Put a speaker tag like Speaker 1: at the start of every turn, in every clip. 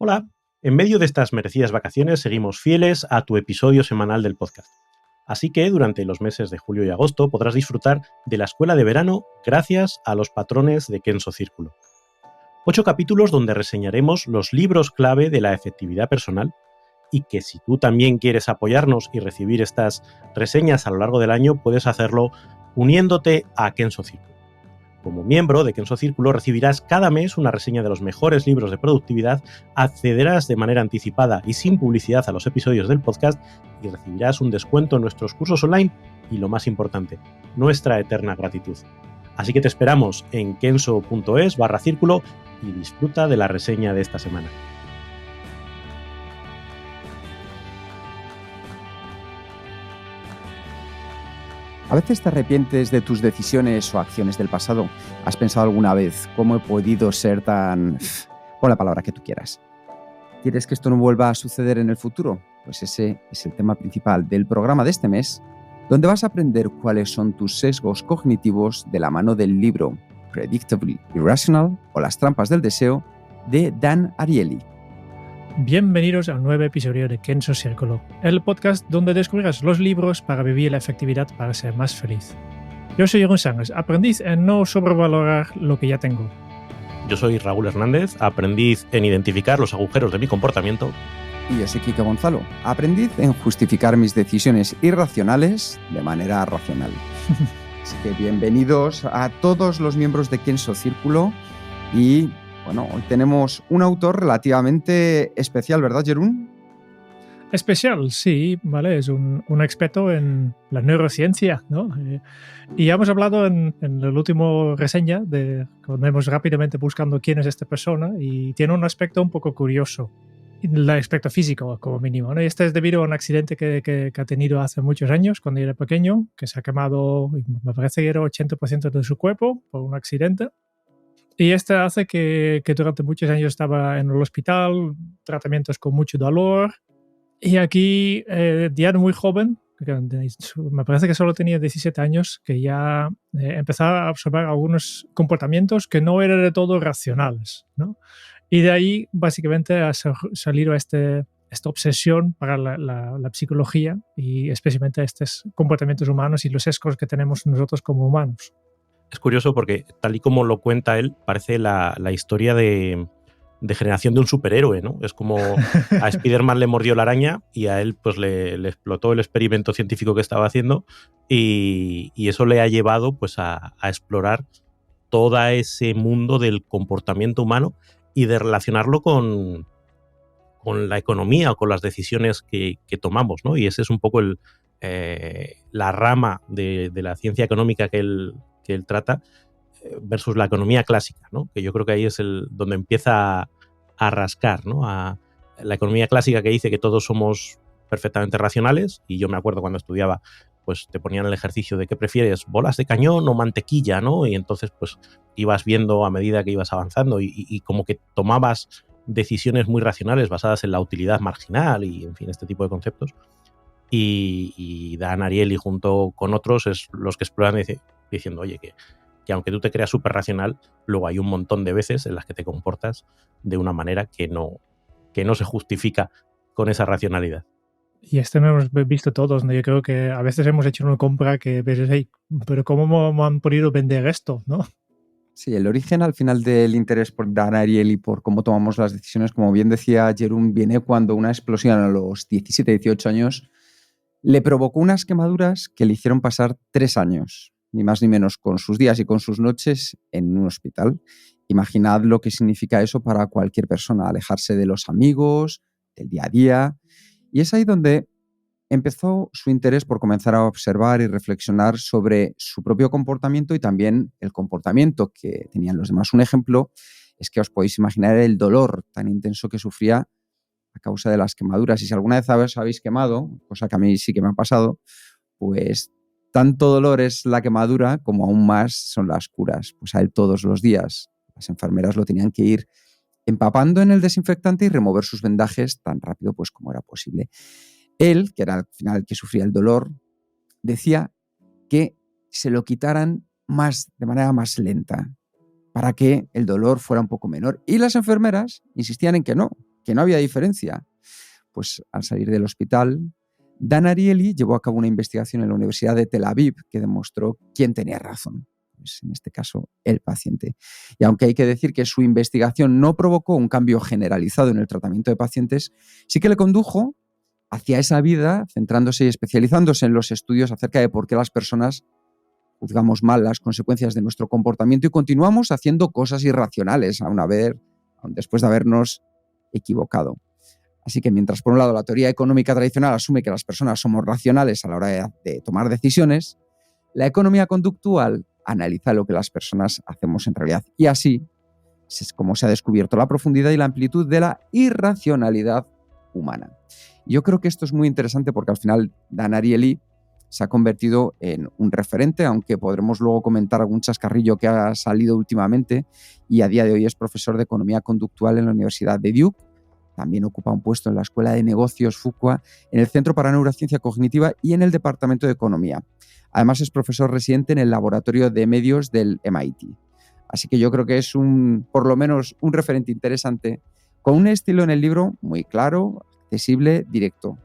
Speaker 1: Hola, en medio de estas merecidas vacaciones seguimos fieles a tu episodio semanal del podcast. Así que durante los meses de julio y agosto podrás disfrutar de la escuela de verano gracias a los patrones de Kenso Círculo. 8 capítulos donde reseñaremos los libros clave de la efectividad personal y que si tú también quieres apoyarnos y recibir estas reseñas a lo largo del año, puedes hacerlo uniéndote a Kenso Círculo. Como miembro de Kenso Círculo recibirás cada mes una reseña de los mejores libros de productividad, accederás de manera anticipada y sin publicidad a los episodios del podcast y recibirás un descuento en nuestros cursos online y, lo más importante, nuestra eterna gratitud. Así que te esperamos en kenso.es/círculo y disfruta de la reseña de esta semana.
Speaker 2: ¿A veces te arrepientes de tus decisiones o acciones del pasado? ¿Has pensado alguna vez cómo he podido ser tan... pon la palabra que tú quieras? ¿Quieres que esto no vuelva a suceder en el futuro? Pues ese es el tema principal del programa de este mes, donde vas a aprender cuáles son tus sesgos cognitivos de la mano del libro Predictably Irrational o Las trampas del deseo de Dan Ariely.
Speaker 3: Bienvenidos a un nuevo episodio de Kenso Círculo, el podcast donde descubrirás los libros para vivir la efectividad para ser más feliz. Yo soy Jeroen Sánchez, aprendiz en no sobrevalorar lo que ya tengo.
Speaker 1: Yo soy Raúl Hernández, aprendiz en identificar los agujeros de mi comportamiento.
Speaker 2: Y yo soy Kike Gonzalo, aprendiz en justificar mis decisiones irracionales de manera racional. Así que bienvenidos a todos los miembros de Kenso Círculo y... bueno, hoy tenemos un autor relativamente especial, ¿verdad, Jeroen?
Speaker 3: Especial, sí, ¿vale? Es un experto en la neurociencia, ¿no? Y ya hemos hablado en la última reseña, cuando hemos rápidamente buscando quién es esta persona, y tiene un aspecto un poco curioso, el aspecto físico, como mínimo, ¿no? Y este es debido a un accidente que ha tenido hace muchos años, cuando era pequeño, que se ha quemado, me parece que era 80% de su cuerpo por un accidente. Y esto hace que durante muchos años estaba en el hospital, tratamientos con mucho dolor. Y aquí, ya muy joven, me parece que solo tenía 17 años, que ya empezaba a observar algunos comportamientos que no eran de todo racionales, ¿no? Y de ahí, básicamente, ha salido esta obsesión para la psicología y especialmente estos comportamientos humanos y los sesgos que tenemos nosotros como humanos.
Speaker 1: Es curioso porque, tal y como lo cuenta él, parece la historia de generación de un superhéroe, ¿no? Es como a Spider-Man le mordió la araña y a él pues le explotó el experimento científico que estaba haciendo y eso le ha llevado pues a explorar todo ese mundo del comportamiento humano y de relacionarlo con la economía o con las decisiones que tomamos, ¿no? Y ese es un poco la rama de la ciencia económica que él trata versus la economía clásica, ¿no? Que yo creo que ahí es donde empieza a rascar, ¿no? A la economía clásica que dice que todos somos perfectamente racionales, y yo me acuerdo cuando estudiaba, pues te ponían el ejercicio de qué prefieres, bolas de cañón o mantequilla, ¿no? Y entonces pues ibas viendo a medida que ibas avanzando y como que tomabas decisiones muy racionales basadas en la utilidad marginal y, en fin, este tipo de conceptos. Y Dan Ariely junto con otros es los que exploran diciendo, oye, que aunque tú te creas súper racional, luego hay un montón de veces en las que te comportas de una manera que no se justifica con esa racionalidad.
Speaker 3: Y esto lo hemos visto todos, ¿no? Yo creo que a veces hemos hecho una compra que ves, hey, pero ¿cómo me han podido vender esto, no?
Speaker 2: Sí, el origen al final del interés por Dan Ariely y por cómo tomamos las decisiones, como bien decía Jeroen, viene cuando una explosión a los 17-18 años le provocó unas quemaduras que le hicieron pasar 3 años, ni más ni menos, con sus días y con sus noches en un hospital. Imaginad lo que significa eso para cualquier persona, alejarse de los amigos, del día a día. Y es ahí donde empezó su interés por comenzar a observar y reflexionar sobre su propio comportamiento y también el comportamiento que tenían los demás. Un ejemplo es que os podéis imaginar el dolor tan intenso que sufría a causa de las quemaduras. Y si alguna vez os habéis quemado, cosa que a mí sí que me ha pasado, pues tanto dolor es la quemadura como aún más son las curas. Pues a él todos los días las enfermeras lo tenían que ir empapando en el desinfectante y remover sus vendajes tan rápido pues como era posible. Él, que era al final el que sufría el dolor, decía que se lo quitaran de manera más lenta para que el dolor fuera un poco menor. Y las enfermeras insistían en que no, que no había diferencia. Pues al salir del hospital, Dan Ariely llevó a cabo una investigación en la Universidad de Tel Aviv que demostró quién tenía razón. Pues en este caso, el paciente. Y aunque hay que decir que su investigación no provocó un cambio generalizado en el tratamiento de pacientes, sí que le condujo hacia esa vida, centrándose y especializándose en los estudios acerca de por qué las personas juzgamos mal las consecuencias de nuestro comportamiento y continuamos haciendo cosas irracionales aún después de habernos equivocado. Así que mientras por un lado la teoría económica tradicional asume que las personas somos racionales a la hora de tomar decisiones, la economía conductual analiza lo que las personas hacemos en realidad. Y así es como se ha descubierto la profundidad y la amplitud de la irracionalidad humana. Yo creo que esto es muy interesante porque al final Dan Ariely se ha convertido en un referente, aunque podremos luego comentar algún chascarrillo que ha salido últimamente, y a día de hoy es profesor de economía conductual en la Universidad de Duke. También ocupa un puesto en la Escuela de Negocios Fuqua, en el Centro para Neurociencia Cognitiva y en el Departamento de Economía. Además es profesor residente en el Laboratorio de Medios del MIT. Así que yo creo que es por lo menos un referente interesante, con un estilo en el libro muy claro, accesible, directo.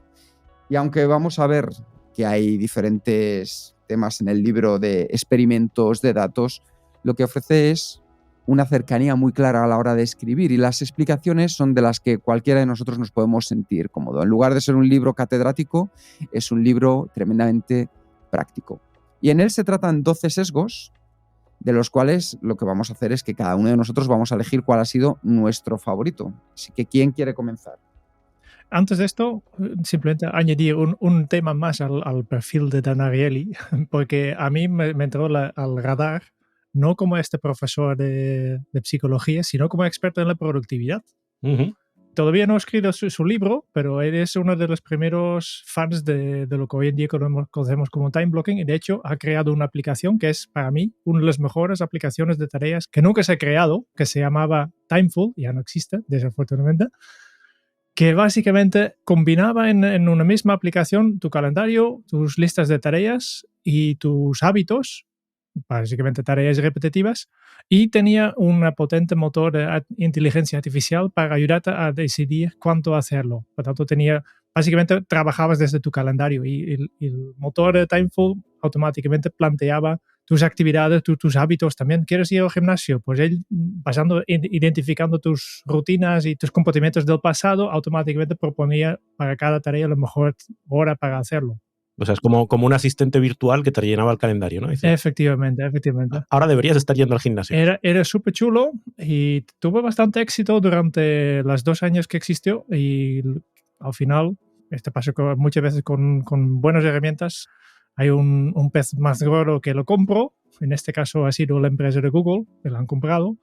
Speaker 2: Y aunque vamos a ver que hay diferentes temas en el libro de experimentos, de datos, lo que ofrece es una cercanía muy clara a la hora de escribir y las explicaciones son de las que cualquiera de nosotros nos podemos sentir cómodo. En lugar de ser un libro catedrático, es un libro tremendamente práctico. Y en él se tratan 12 sesgos, de los cuales lo que vamos a hacer es que cada uno de nosotros vamos a elegir cuál ha sido nuestro favorito. Así que, ¿quién quiere comenzar?
Speaker 3: Antes de esto, simplemente añadir un tema más al perfil de Dan Ariely, porque a mí me entró al radar, no como este profesor de psicología, sino como experto en la productividad.
Speaker 1: Uh-huh.
Speaker 3: Todavía no ha escrito su libro, pero él es uno de los primeros fans de lo que hoy en día conocemos como time blocking, y de hecho ha creado una aplicación que es para mí una de las mejores aplicaciones de tareas que nunca se ha creado, que se llamaba Timeful, ya no existe, desafortunadamente, que básicamente combinaba en una misma aplicación tu calendario, tus listas de tareas y tus hábitos, básicamente tareas repetitivas, y tenía un potente motor de inteligencia artificial para ayudarte a decidir cuánto hacerlo. Por tanto, básicamente trabajabas desde tu calendario y el motor de Timeful automáticamente planteaba tus actividades, tus hábitos también. ¿Quieres ir al gimnasio? Pues él, identificando tus rutinas y tus comportamientos del pasado, automáticamente proponía para cada tarea la mejor hora para hacerlo.
Speaker 1: O sea, es como un asistente virtual que te rellenaba el calendario, ¿no? Dice,
Speaker 3: efectivamente.
Speaker 1: ahora deberías estar yendo al gimnasio.
Speaker 3: Era súper chulo y tuvo bastante éxito durante los 2 años que existió y al final, pasa muchas veces con buenas herramientas, hay un pez más gordo que lo compró. En este caso ha sido la empresa de Google, que lo han comprado.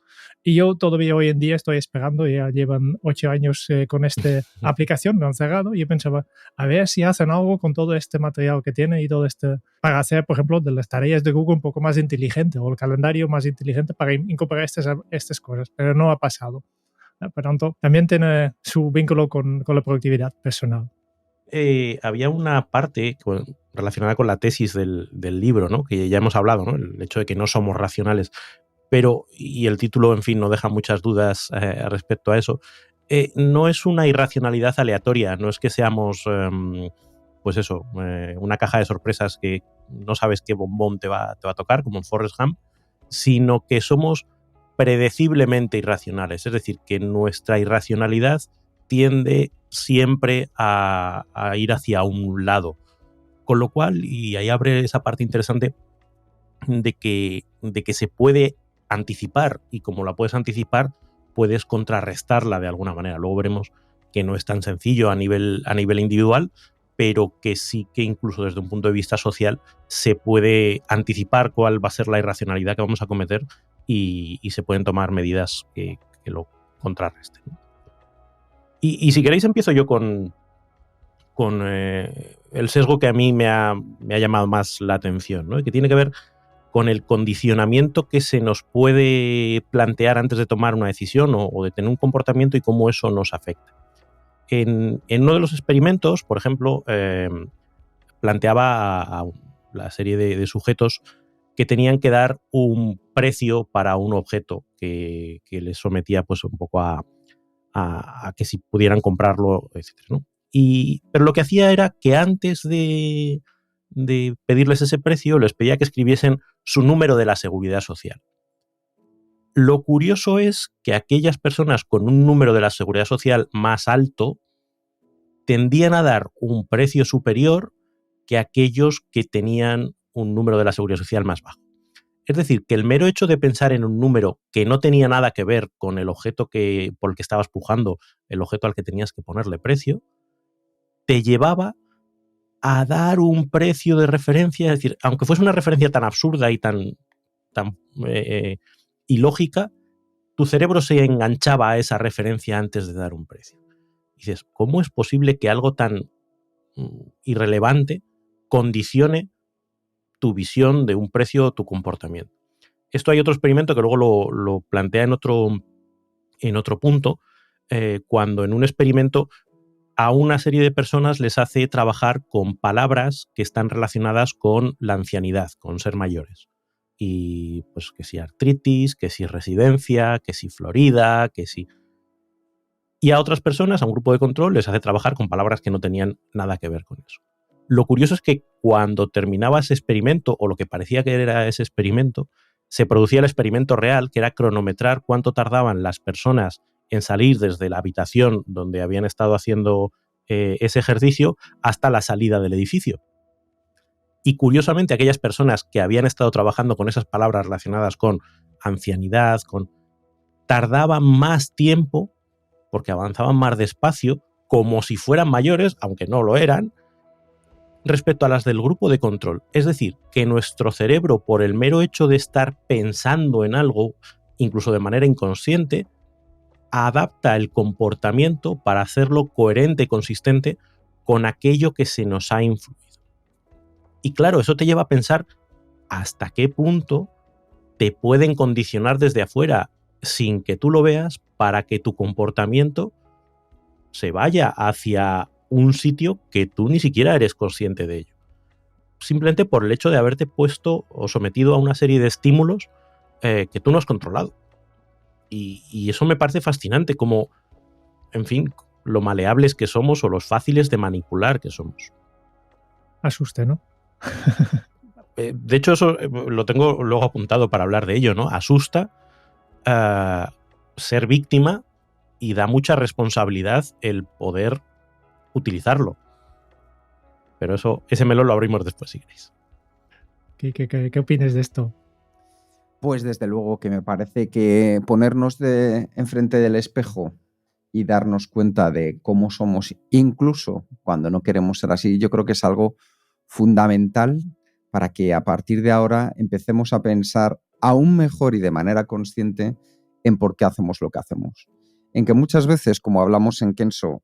Speaker 3: Y yo todavía hoy en día estoy esperando, ya llevan 8 años con esta aplicación, lo han cerrado. Y yo pensaba, a ver si hacen algo con todo este material que tiene y todo para hacer, por ejemplo, de las tareas de Google un poco más inteligente o el calendario más inteligente para incorporar estas cosas. Pero no ha pasado. Por tanto, también tiene su vínculo con la productividad personal.
Speaker 1: Había una parte relacionada con la tesis del libro, ¿no? Que ya hemos hablado, ¿no? El hecho de que no somos racionales, pero, y el título, en fin, no deja muchas dudas respecto a eso, no es una irracionalidad aleatoria, no es que seamos, pues eso, una caja de sorpresas que no sabes qué bombón te va a tocar, como en Forrest Gump, sino que somos predeciblemente irracionales, es decir, que nuestra irracionalidad tiende siempre a ir hacia un lado. Con lo cual, y ahí abre esa parte interesante de que se puede anticipar, y como la puedes anticipar, puedes contrarrestarla de alguna manera. Luego veremos que no es tan sencillo a nivel individual, pero que sí que incluso desde un punto de vista social se puede anticipar cuál va a ser la irracionalidad que vamos a cometer y se pueden tomar medidas que lo contrarresten. Y si queréis empiezo yo con el sesgo que a mí me ha llamado más la atención, ¿no? Y que tiene que ver con el condicionamiento que se nos puede plantear antes de tomar una decisión o de tener un comportamiento y cómo eso nos afecta. En uno de los experimentos, por ejemplo, planteaba a la serie de sujetos que tenían que dar un precio para un objeto que les sometía pues un poco a a que si pudieran comprarlo, etcétera, ¿no? Pero lo que hacía era que antes de pedirles ese precio, les pedía que escribiesen su número de la seguridad social. Lo curioso es que aquellas personas con un número de la seguridad social más alto tendían a dar un precio superior que aquellos que tenían un número de la seguridad social más bajo. Es decir, que el mero hecho de pensar en un número que no tenía nada que ver con el objeto por el que estabas pujando, el objeto al que tenías que ponerle precio, te llevaba a dar un precio de referencia. Es decir, aunque fuese una referencia tan absurda y tan ilógica, tu cerebro se enganchaba a esa referencia antes de dar un precio. Y dices, ¿cómo es posible que algo tan irrelevante condicione tu visión de un precio o tu comportamiento? Esto hay otro experimento que luego lo plantea en otro punto, cuando en un experimento a una serie de personas les hace trabajar con palabras que están relacionadas con la ancianidad, con ser mayores. Y pues que si artritis, que si residencia, que si Florida, que si... Y a otras personas, a un grupo de control, les hace trabajar con palabras que no tenían nada que ver con eso. Lo curioso es que cuando terminaba ese experimento, o lo que parecía que era ese experimento, se producía el experimento real, que era cronometrar cuánto tardaban las personas en salir desde la habitación donde habían estado haciendo ese ejercicio hasta la salida del edificio. Y curiosamente, aquellas personas que habían estado trabajando con esas palabras relacionadas con ancianidad, tardaban más tiempo porque avanzaban más despacio, como si fueran mayores, aunque no lo eran, respecto a las del grupo de control. Es decir, que nuestro cerebro, por el mero hecho de estar pensando en algo, incluso de manera inconsciente, adapta el comportamiento para hacerlo coherente y consistente con aquello que se nos ha influido. Y claro, eso te lleva a pensar hasta qué punto te pueden condicionar desde afuera sin que tú lo veas para que tu comportamiento se vaya hacia un sitio que tú ni siquiera eres consciente de ello. Simplemente por el hecho de haberte puesto o sometido a una serie de estímulos que tú no has controlado. Y eso me parece fascinante, como, en fin, lo maleables que somos o los fáciles de manipular que somos.
Speaker 3: Asuste, ¿no?
Speaker 1: De hecho, eso lo tengo luego apuntado para hablar de ello, ¿no? Asusta ser víctima y da mucha responsabilidad el poder utilizarlo. Pero ese melón lo abrimos después, si queréis.
Speaker 3: ¿Qué opinas de esto?
Speaker 2: Pues desde luego que me parece que ponernos enfrente del espejo y darnos cuenta de cómo somos, incluso cuando no queremos ser así, yo creo que es algo fundamental para que a partir de ahora empecemos a pensar aún mejor y de manera consciente en por qué hacemos lo que hacemos. En que muchas veces, como hablamos en Kenso,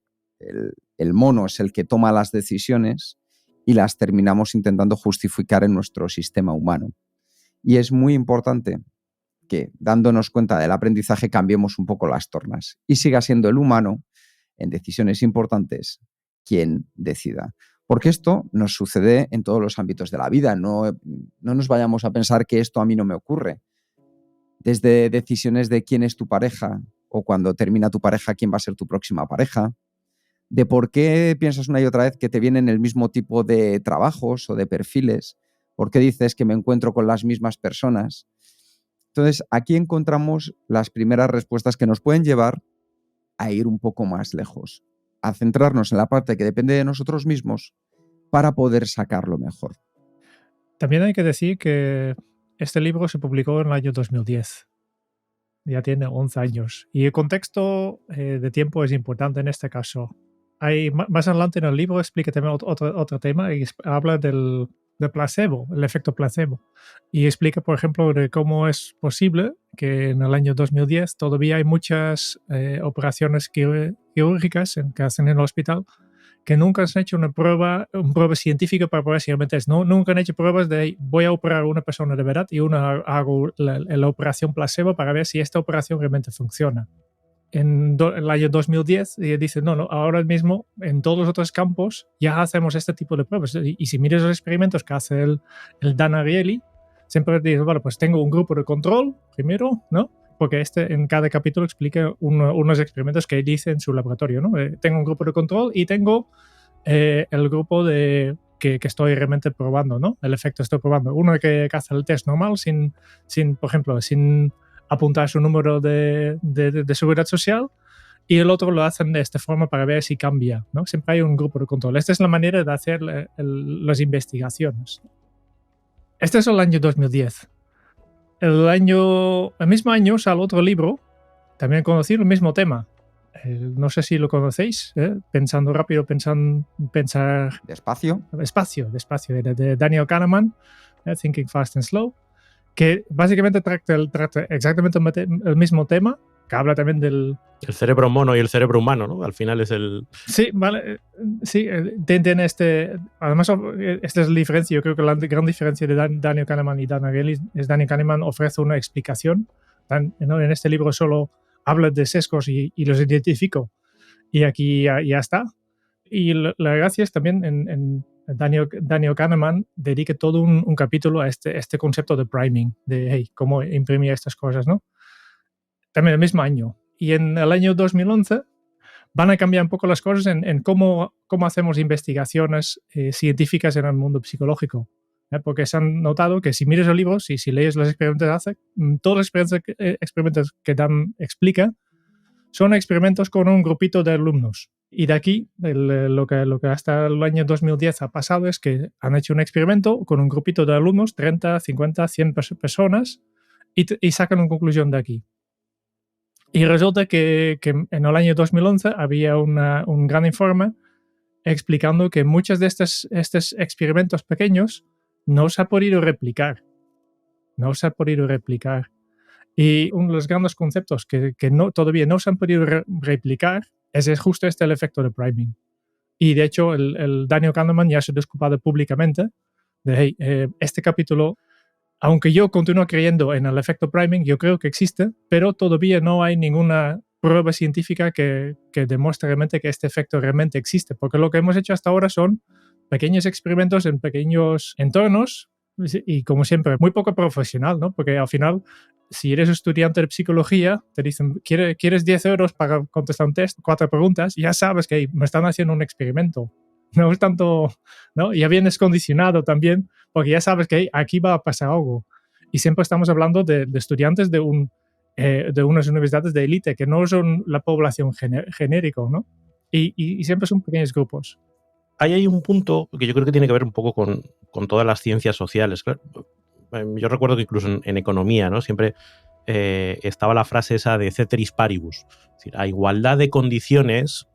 Speaker 2: el mono es el que toma las decisiones y las terminamos intentando justificar en nuestro sistema humano. Y es muy importante que, dándonos cuenta del aprendizaje, cambiemos un poco las tornas y siga siendo el humano, en decisiones importantes, quien decida. Porque esto nos sucede en todos los ámbitos de la vida. No nos vayamos a pensar que esto a mí no me ocurre. Desde decisiones de quién es tu pareja o cuando termina tu pareja, quién va a ser tu próxima pareja, de por qué piensas una y otra vez que te vienen el mismo tipo de trabajos o de perfiles, por qué dices que me encuentro con las mismas personas. Entonces, aquí encontramos las primeras respuestas que nos pueden llevar a ir un poco más lejos, a centrarnos en la parte que depende de nosotros mismos para poder sacarlo mejor.
Speaker 3: También hay que decir que este libro se publicó en el año 2010. Ya tiene 11 años. Y el contexto de tiempo es importante en este caso. Más adelante en el libro explica también otro tema y habla del placebo, el efecto placebo. Y explica, por ejemplo, de cómo es posible que en el año 2010 todavía hay muchas operaciones quirúrgicas que hacen en el hospital que nunca han hecho una prueba científica para probar si realmente es. Nunca han hecho pruebas de voy a operar a una persona de verdad y hago la operación placebo para ver si esta operación realmente funciona. En el año 2010 dice, no, ahora mismo en todos los otros campos ya hacemos este tipo de pruebas. Y si miras los experimentos que hace el Dan Ariely, siempre dice, vale, pues tengo un grupo de control primero, ¿no? porque en cada capítulo explica unos experimentos que él hizo en su laboratorio, ¿no? Tengo un grupo de control y tengo el grupo que estoy realmente probando, ¿no? El efecto estoy probando. Uno que hace el test normal sin por ejemplo, sin apuntar su número de seguridad social, y el otro lo hacen de esta forma para ver si cambia, ¿no? Siempre hay un grupo de control. Esta es la manera de hacer las investigaciones. Este es el año 2010. El mismo año sale otro libro, también conocido, el mismo tema. No sé si lo conocéis, Pensando rápido, pensar
Speaker 2: Despacio.
Speaker 3: Despacio, de Daniel Kahneman, Thinking Fast and Slow, que básicamente trata exactamente el mismo tema, que habla también del...
Speaker 1: El cerebro mono y el cerebro humano, ¿no? Al final es el...
Speaker 3: Sí, vale. Sí, tiene además, esta es la diferencia. Yo creo que la gran diferencia de Daniel Kahneman y Dan Ariely es Daniel Kahneman ofrece una explicación. ¿no? En este libro solo habla de sesgos y los identifico. Y aquí ya está. Y la gracia es también en Daniel Kahneman dedica todo un capítulo a este concepto de priming, de hey, cómo imprimir estas cosas, ¿no? También el mismo año. Y en el año 2011 van a cambiar un poco las cosas en cómo hacemos investigaciones científicas en el mundo psicológico. Porque se han notado que si miras el libro, si lees los experimentos todos los experimentos que Dan explica son experimentos con un grupito de alumnos. Y de aquí, lo que hasta el año 2010 ha pasado es que han hecho un experimento con un grupito de alumnos, 30, 50, 100 personas, y sacan una conclusión de aquí. Y resulta que en el año 2011 había un gran informe explicando que muchos de estos experimentos pequeños no se ha podido replicar. No se ha podido replicar. Y uno de los grandes conceptos que todavía no se han podido replicar es justo el efecto de priming. Y de hecho, el Daniel Kahneman ya se ha disculpado públicamente de, hey, este capítulo, aunque yo continúo creyendo en el efecto priming, yo creo que existe, pero todavía no hay ninguna prueba científica que demuestre realmente que este efecto realmente existe, porque lo que hemos hecho hasta ahora son pequeños experimentos en pequeños entornos y, como siempre, muy poco profesional, ¿no? Porque al final, si eres estudiante de psicología, te dicen, ¿quieres 10 euros para contestar un test? 4 preguntas, y ya sabes que hey, me están haciendo un experimento. No es tanto, ¿no? Ya vienes condicionado también, porque ya sabes que hey, aquí va a pasar algo. Y siempre estamos hablando de estudiantes de unas universidades de élite, que no son la población genérica, ¿no? Y siempre son pequeños grupos.
Speaker 1: Hay un punto que yo creo que tiene que ver un poco con todas las ciencias sociales. Claro, yo recuerdo que incluso en economía, ¿no? Siempre estaba la frase esa de ceteris paribus. Es decir, a igualdad de condiciones,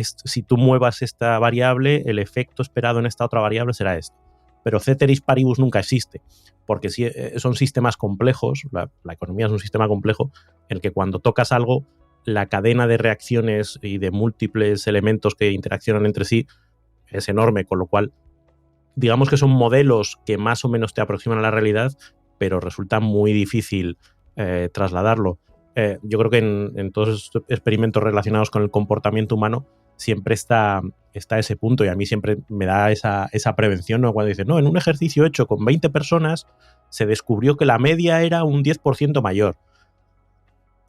Speaker 1: si tú muevas esta variable, el efecto esperado en esta otra variable será este. Pero ceteris paribus nunca existe, porque son sistemas complejos, la economía es un sistema complejo, en el que cuando tocas algo, la cadena de reacciones y de múltiples elementos que interaccionan entre sí es enorme, con lo cual digamos que son modelos que más o menos te aproximan a la realidad, pero resulta muy difícil trasladarlo. Yo creo que en todos estos experimentos relacionados con el comportamiento humano siempre está ese punto, y a mí siempre me da esa prevención, ¿no? Cuando dicen, no, en un ejercicio hecho con 20 personas se descubrió que la media era un 10% mayor.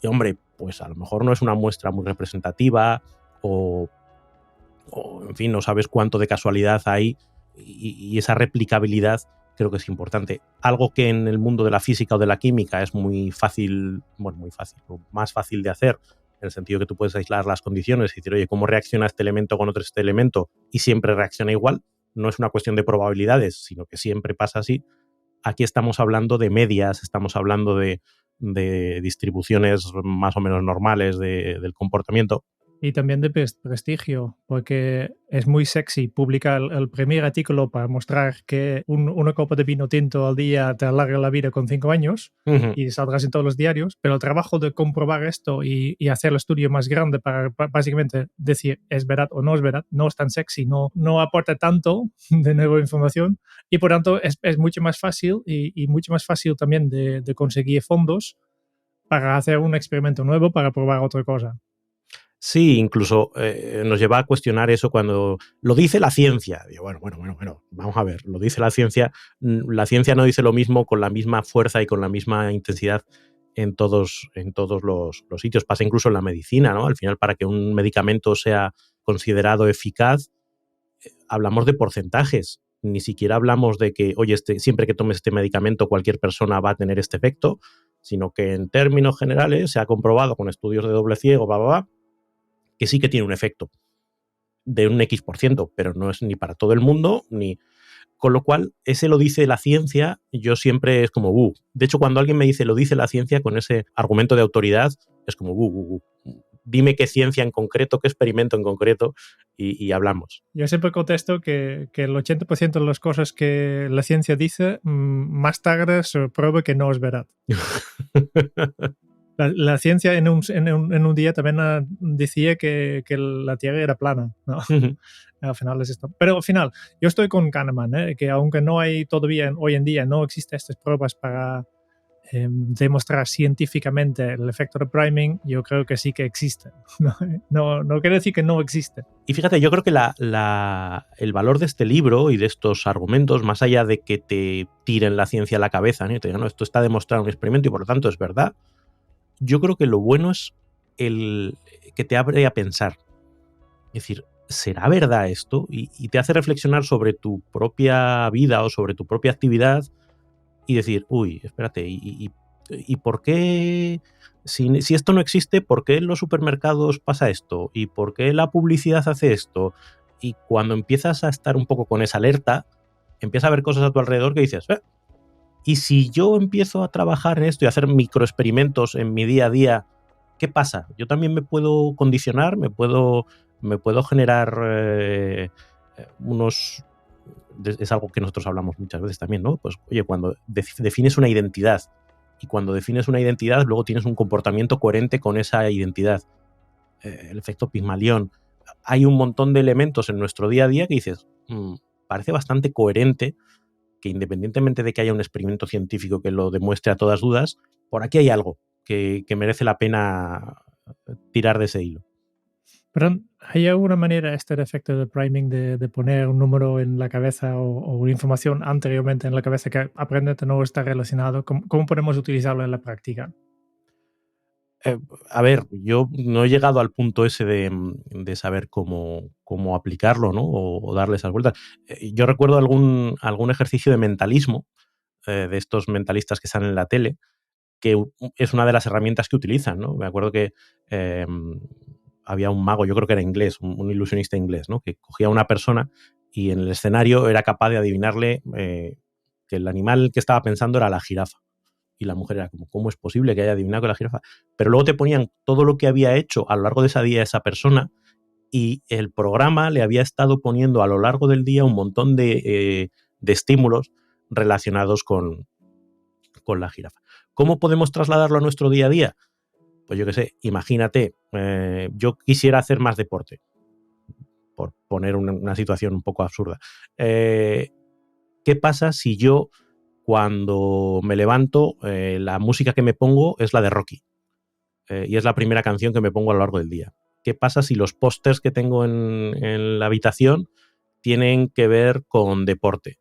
Speaker 1: Y hombre, pues a lo mejor no es una muestra muy representativa o en fin, no sabes cuánto de casualidad hay, y esa replicabilidad creo que es importante. Algo que en el mundo de la física o de la química es muy fácil, más fácil de hacer, en el sentido que tú puedes aislar las condiciones y decir, oye, ¿cómo reacciona este elemento con otro este elemento? Y siempre reacciona igual. No es una cuestión de probabilidades, sino que siempre pasa así. Aquí estamos hablando de medias, estamos hablando de distribuciones más o menos normales del comportamiento.
Speaker 3: Y también de prestigio, porque es muy sexy publicar el primer artículo para mostrar que una copa de vino tinto al día te alarga la vida con 5 años y saldrás en todos los diarios, pero el trabajo de comprobar esto y hacer el estudio más grande para básicamente decir es verdad o no es verdad, no es tan sexy, no aporta tanto de nueva información, y por tanto es mucho más fácil y mucho más fácil también de conseguir fondos para hacer un experimento nuevo, para probar otra cosa.
Speaker 1: Sí, incluso nos lleva a cuestionar eso cuando lo dice la ciencia. Digo, bueno, vamos a ver, lo dice la ciencia. La ciencia no dice lo mismo con la misma fuerza y con la misma intensidad en todos los sitios. Pasa incluso en la medicina, ¿no? Al final, para que un medicamento sea considerado eficaz, hablamos de porcentajes. Ni siquiera hablamos de que, oye, siempre que tomes este medicamento cualquier persona va a tener este efecto, sino que en términos generales se ha comprobado con estudios de doble ciego, que sí que tiene un efecto de un X%, pero no es ni para todo el mundo, ni... Con lo cual, ese lo dice la ciencia, yo siempre es como, De hecho, cuando alguien me dice lo dice la ciencia con ese argumento de autoridad, es como, Dime qué ciencia en concreto, qué experimento en concreto y hablamos.
Speaker 3: Yo siempre contesto que el 80% de las cosas que la ciencia dice, más tarde se prueba que no es verdad. La ciencia en un día también decía que la Tierra era plana, ¿no? Al final es esto. Pero al final, yo estoy con Kahneman, que aunque no hay todavía, hoy en día, no existen estas pruebas para demostrar científicamente el efecto de priming, yo creo que sí que existe. No quiere decir que no existe.
Speaker 1: Y fíjate, yo creo que el valor de este libro y de estos argumentos, más allá de que te tiren la ciencia a la cabeza, ¿no? Y te digan, no, esto está demostrado en un experimento y por lo tanto es verdad, yo creo que lo bueno es el que te abre a pensar. Es decir, ¿será verdad esto? Y te hace reflexionar sobre tu propia vida o sobre tu propia actividad y decir, espérate, ¿y por qué? Si esto no existe, ¿por qué en los supermercados pasa esto? ¿Y por qué la publicidad hace esto? Y cuando empiezas a estar un poco con esa alerta, empiezas a ver cosas a tu alrededor que dices, ¿y si yo empiezo a trabajar en esto y a hacer microexperimentos en mi día a día, qué pasa? Yo también me puedo condicionar, me puedo generar unos... Es algo que nosotros hablamos muchas veces también, ¿no? Pues, oye, cuando defines una identidad y cuando defines una identidad, luego tienes un comportamiento coherente con esa identidad. El efecto Pigmalión. Hay un montón de elementos en nuestro día a día que dices, parece bastante coherente que independientemente de que haya un experimento científico que lo demuestre a todas dudas, por aquí hay algo que merece la pena tirar de ese hilo.
Speaker 3: Pero ¿hay alguna manera este efecto de priming de poner un número en la cabeza o información anteriormente en la cabeza que aparentemente no está relacionado? ¿Cómo podemos utilizarlo en la práctica?
Speaker 1: A ver, yo no he llegado al punto ese de saber cómo aplicarlo, ¿no? O darle esas vueltas. Yo recuerdo algún ejercicio de mentalismo, de estos mentalistas que salen en la tele, que es una de las herramientas que utilizan, ¿no? Me acuerdo que había un mago, yo creo que era inglés, un ilusionista inglés, ¿no? Que cogía a una persona y en el escenario era capaz de adivinarle que el animal que estaba pensando era la jirafa. Y la mujer era como, ¿cómo es posible que haya adivinado con la jirafa? Pero luego te ponían todo lo que había hecho a lo largo de ese día esa persona y el programa le había estado poniendo a lo largo del día un montón de estímulos relacionados con la jirafa. ¿Cómo podemos trasladarlo a nuestro día a día? Pues yo qué sé, imagínate, yo quisiera hacer más deporte, por poner una situación un poco absurda. ¿Qué pasa si yo, cuando me levanto, la música que me pongo es la de Rocky? Y es la primera canción que me pongo a lo largo del día. ¿Qué pasa si los pósters que tengo en la habitación tienen que ver con deporte?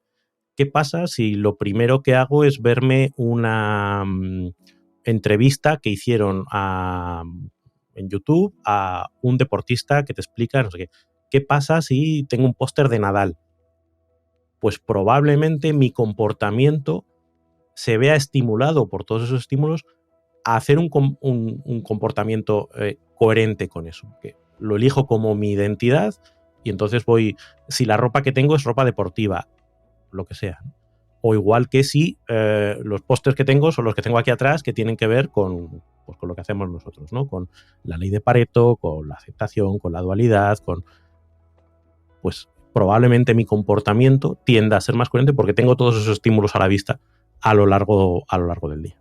Speaker 1: ¿Qué pasa si lo primero que hago es verme una entrevista que hicieron en YouTube a un deportista que te explica no sé qué? ¿Qué pasa si tengo un póster de Nadal? Pues probablemente mi comportamiento se vea estimulado por todos esos estímulos a hacer un comportamiento coherente con eso. Que lo elijo como mi identidad y entonces si la ropa que tengo es ropa deportiva, lo que sea. O igual que si los pósters que tengo son los que tengo aquí atrás, que tienen que ver con lo que hacemos nosotros, ¿no? Con la ley de Pareto, con la aceptación, con la dualidad, pues probablemente mi comportamiento tienda a ser más coherente porque tengo todos esos estímulos a la vista a lo largo del día.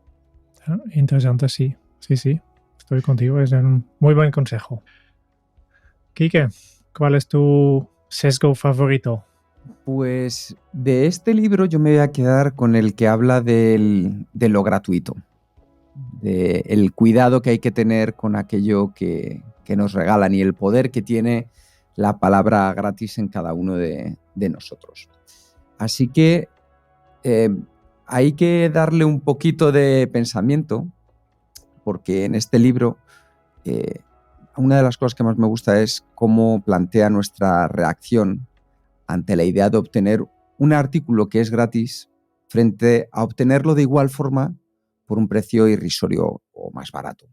Speaker 3: Interesante, sí. Sí. Estoy contigo, es un muy buen consejo. Quique, ¿cuál es tu sesgo favorito?
Speaker 2: Pues de este libro yo me voy a quedar con el que habla de lo gratuito, del cuidado que hay que tener con aquello que nos regalan y el poder que tiene la palabra gratis en cada uno de nosotros. Así que hay que darle un poquito de pensamiento porque en este libro una de las cosas que más me gusta es cómo plantea nuestra reacción ante la idea de obtener un artículo que es gratis frente a obtenerlo de igual forma por un precio irrisorio o más barato.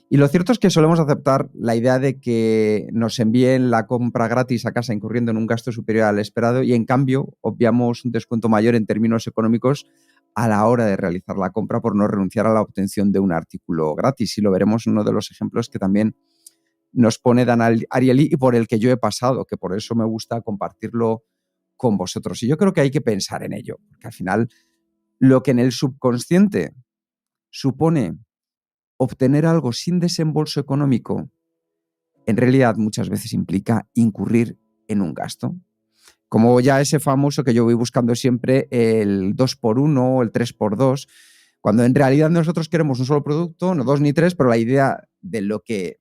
Speaker 2: Y lo cierto es que solemos aceptar la idea de que nos envíen la compra gratis a casa incurriendo en un gasto superior al esperado y en cambio obviamos un descuento mayor en términos económicos a la hora de realizar la compra por no renunciar a la obtención de un artículo gratis. Y lo veremos en uno de los ejemplos que también nos pone Dan Ariely y por el que yo he pasado, que por eso me gusta compartirlo con vosotros. Y yo creo que hay que pensar en ello, porque al final lo que en el subconsciente supone obtener algo sin desembolso económico, en realidad muchas veces implica incurrir en un gasto. Como ya ese famoso que yo voy buscando siempre, el 2x1 o el 3x2, cuando en realidad nosotros queremos un solo producto, no 2 ni 3, pero la idea de lo que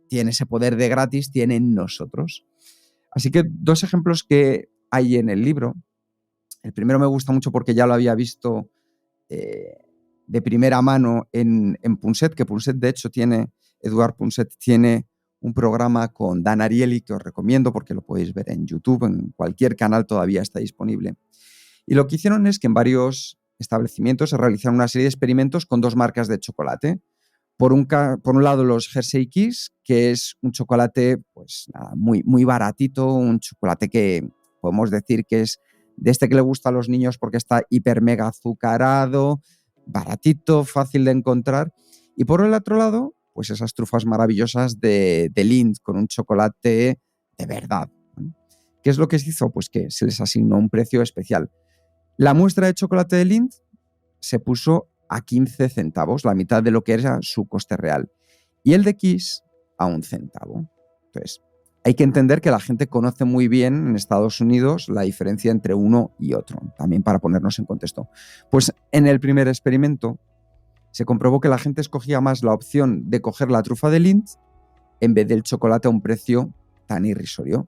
Speaker 2: tiene ese poder de gratis tiene en nosotros. Así que 2 ejemplos que hay en el libro. El primero me gusta mucho porque ya lo había visto de primera mano en Punset, que Punset de hecho Eduard Punset tiene un programa con Dan Ariely que os recomiendo porque lo podéis ver en YouTube, en cualquier canal todavía está disponible. Y lo que hicieron es que en varios establecimientos se realizaron una serie de experimentos con 2 marcas de chocolate. Por un lado los Hershey Kiss, que es un chocolate pues nada, muy, muy baratito, un chocolate que podemos decir que es de este que le gusta a los niños porque está hiper mega azucarado, baratito, fácil de encontrar. Y por el otro lado, pues esas trufas maravillosas de Lindt con un chocolate de verdad. ¿Qué es lo que se hizo? Pues que se les asignó un precio especial. La muestra de chocolate de Lindt se puso a 15 centavos, la mitad de lo que era su coste real. Y el de Kiss a 1 centavo. Entonces, hay que entender que la gente conoce muy bien en Estados Unidos la diferencia entre uno y otro, también para ponernos en contexto. Pues en el primer experimento se comprobó que la gente escogía más la opción de coger la trufa de Lindt en vez del chocolate a un precio tan irrisorio.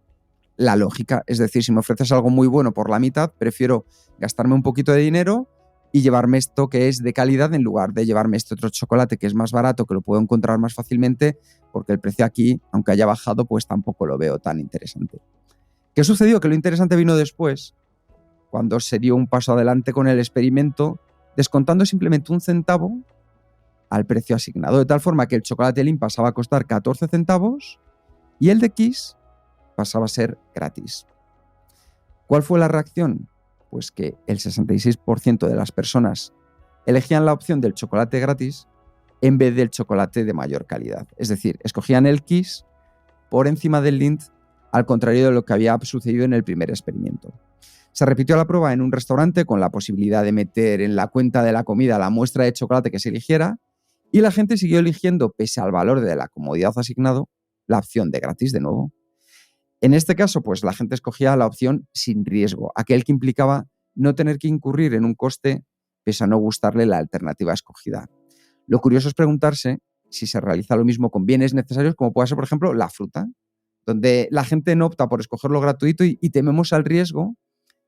Speaker 2: La lógica, es decir, si me ofreces algo muy bueno por la mitad, prefiero gastarme un poquito de dinero y llevarme esto que es de calidad en lugar de llevarme este otro chocolate que es más barato, que lo puedo encontrar más fácilmente, porque el precio aquí, aunque haya bajado, pues tampoco lo veo tan interesante. ¿Qué sucedió? Que lo interesante vino después, cuando se dio un paso adelante con el experimento, descontando simplemente 1 centavo al precio asignado, de tal forma que el chocolate Lindt pasaba a costar 14 centavos y el de Kiss pasaba a ser gratis. ¿Cuál fue la reacción? Pues que el 66% de las personas elegían la opción del chocolate gratis en vez del chocolate de mayor calidad. Es decir, escogían el Kiss por encima del Lindt, al contrario de lo que había sucedido en el primer experimento. Se repitió la prueba en un restaurante con la posibilidad de meter en la cuenta de la comida la muestra de chocolate que se eligiera y la gente siguió eligiendo, pese al valor de la comodidad asignado, la opción de gratis de nuevo. En este caso, pues la gente escogía la opción sin riesgo, aquel que implicaba no tener que incurrir en un coste pese a no gustarle la alternativa escogida. Lo curioso es preguntarse si se realiza lo mismo con bienes necesarios como puede ser, por ejemplo, la fruta, donde la gente no opta por escoger lo gratuito y tememos al riesgo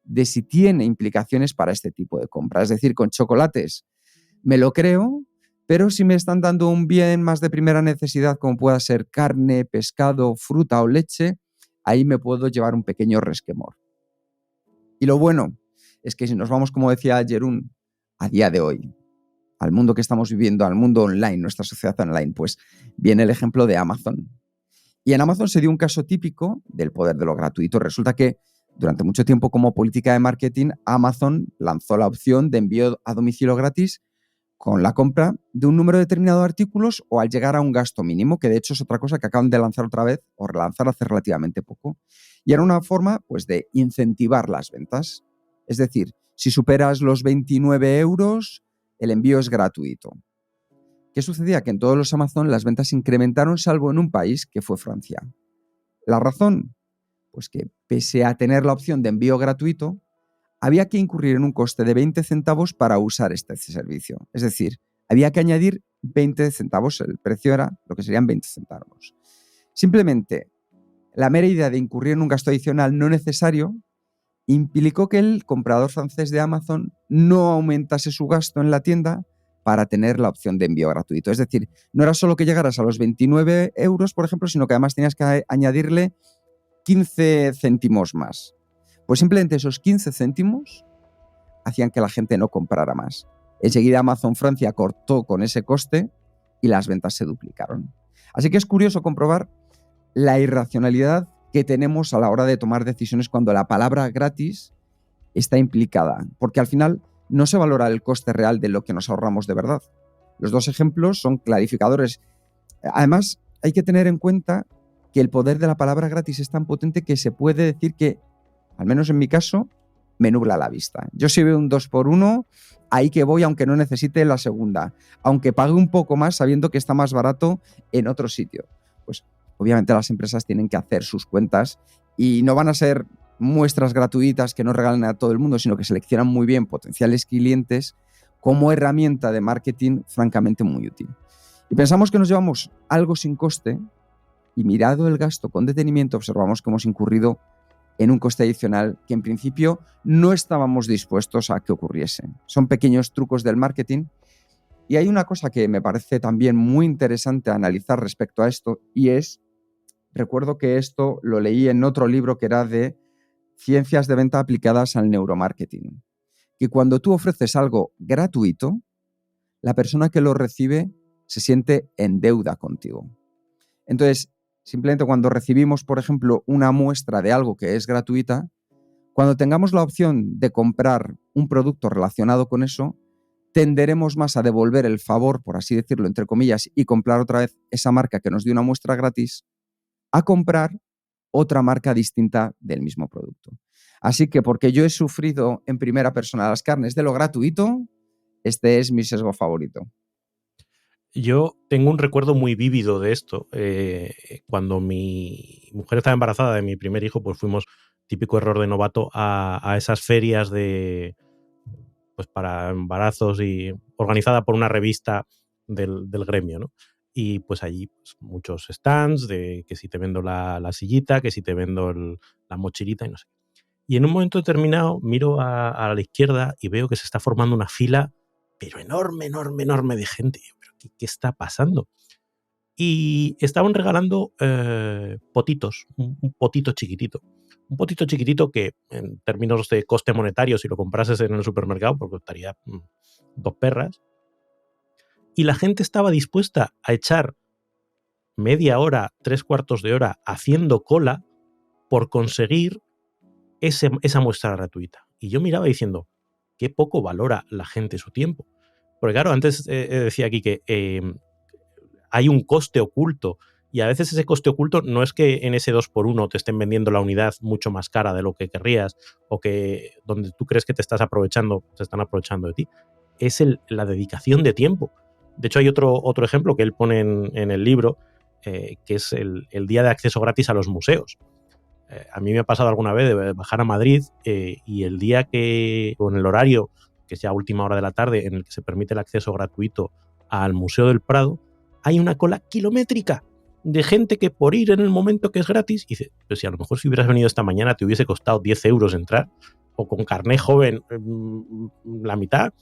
Speaker 2: de si tiene implicaciones para este tipo de compra. Es decir, con chocolates me lo creo, pero si me están dando un bien más de primera necesidad como pueda ser carne, pescado, fruta o leche, ahí me puedo llevar un pequeño resquemor. Y lo bueno es que si nos vamos, como decía Jeroen, a día de hoy, al mundo que estamos viviendo, al mundo online, nuestra sociedad online, pues viene el ejemplo de Amazon. Y en Amazon se dio un caso típico del poder de lo gratuito. Resulta que durante mucho tiempo, como política de marketing, Amazon lanzó la opción de envío a domicilio gratis con la compra de un número determinado de artículos o al llegar a un gasto mínimo, que de hecho es otra cosa que acaban de lanzar otra vez o relanzar hace relativamente poco. Y era una forma pues, de incentivar las ventas. Es decir, si superas los 29 euros, el envío es gratuito. ¿Qué sucedía? Que en todos los Amazon las ventas se incrementaron, salvo en un país, que fue Francia. ¿La razón? Pues que pese a tener la opción de envío gratuito, había que incurrir en un coste de 20 centavos para usar este servicio. Es decir, había que añadir 20 centavos, el precio era lo que serían 20 centavos. Simplemente, la mera idea de incurrir en un gasto adicional no necesario implicó que el comprador francés de Amazon no aumentase su gasto en la tienda, para tener la opción de envío gratuito. Es decir, no era solo que llegaras a los 29 euros, por ejemplo, sino que además tenías que añadirle 15 céntimos más. Pues simplemente esos 15 céntimos hacían que la gente no comprara más. Enseguida Amazon Francia cortó con ese coste y las ventas se duplicaron. Así que es curioso comprobar la irracionalidad que tenemos a la hora de tomar decisiones cuando la palabra gratis está implicada, porque al final no se valora el coste real de lo que nos ahorramos de verdad. Los dos ejemplos son clarificadores. Además, hay que tener en cuenta que el poder de la palabra gratis es tan potente que se puede decir que, al menos en mi caso, me nubla la vista. Yo si veo un 2x1, ahí que voy aunque no necesite la segunda, aunque pague un poco más sabiendo que está más barato en otro sitio. Pues obviamente las empresas tienen que hacer sus cuentas y no van a ser muestras gratuitas que no regalen a todo el mundo, sino que seleccionan muy bien potenciales clientes como herramienta de marketing francamente muy útil. Y pensamos que nos llevamos algo sin coste y mirado el gasto con detenimiento observamos que hemos incurrido en un coste adicional que en principio no estábamos dispuestos a que ocurriese. Son pequeños trucos del marketing y hay una cosa que me parece también muy interesante analizar respecto a esto y es, recuerdo que esto lo leí en otro libro que era de Ciencias de Venta aplicadas al neuromarketing, que cuando tú ofreces algo gratuito, la persona que lo recibe se siente en deuda contigo. Entonces, simplemente cuando recibimos, por ejemplo, una muestra de algo que es gratuita, cuando tengamos la opción de comprar un producto relacionado con eso, tenderemos más a devolver el favor, por así decirlo, entre comillas, y comprar otra vez esa marca que nos dio una muestra gratis, a comprar otra marca distinta del mismo producto. Así que porque yo he sufrido en primera persona las carnes de lo gratuito, este es mi sesgo favorito.
Speaker 1: Yo tengo un recuerdo muy vívido de esto. Cuando mi mujer estaba embarazada de mi primer hijo, pues fuimos, típico error de novato, a esas ferias pues para embarazos y organizada por una revista del gremio, ¿no? Y pues allí pues, muchos stands de que si te vendo la sillita, que si te vendo la mochilita y no sé. Y en un momento determinado miro a la izquierda y veo que se está formando una fila, pero enorme, enorme, enorme de gente. ¿Pero qué está pasando? Y estaban regalando potitos, un potito chiquitito. Un potito chiquitito que en términos de coste monetario, si lo comprases en el supermercado, pues costaría 2 perras. Y la gente estaba dispuesta a echar media hora, 3/4 de hora haciendo cola por conseguir esa muestra gratuita. Y yo miraba diciendo, qué poco valora la gente su tiempo. Porque claro, antes decía aquí que hay un coste oculto y a veces ese coste oculto no es que en ese 2x1 te estén vendiendo la unidad mucho más cara de lo que querrías o que donde tú crees que te están aprovechando de ti. Es la dedicación de tiempo. De hecho, hay otro ejemplo que él pone en el libro, que es el día de acceso gratis a los museos. A mí me ha pasado alguna vez de bajar a Madrid y el día o en el horario, que sea última hora de la tarde, en el que se permite el acceso gratuito al Museo del Prado, hay una cola kilométrica de gente que por ir en el momento que es gratis, dice, pues si a lo mejor si hubieras venido esta mañana te hubiese costado 10 euros entrar, o con carné joven la mitad,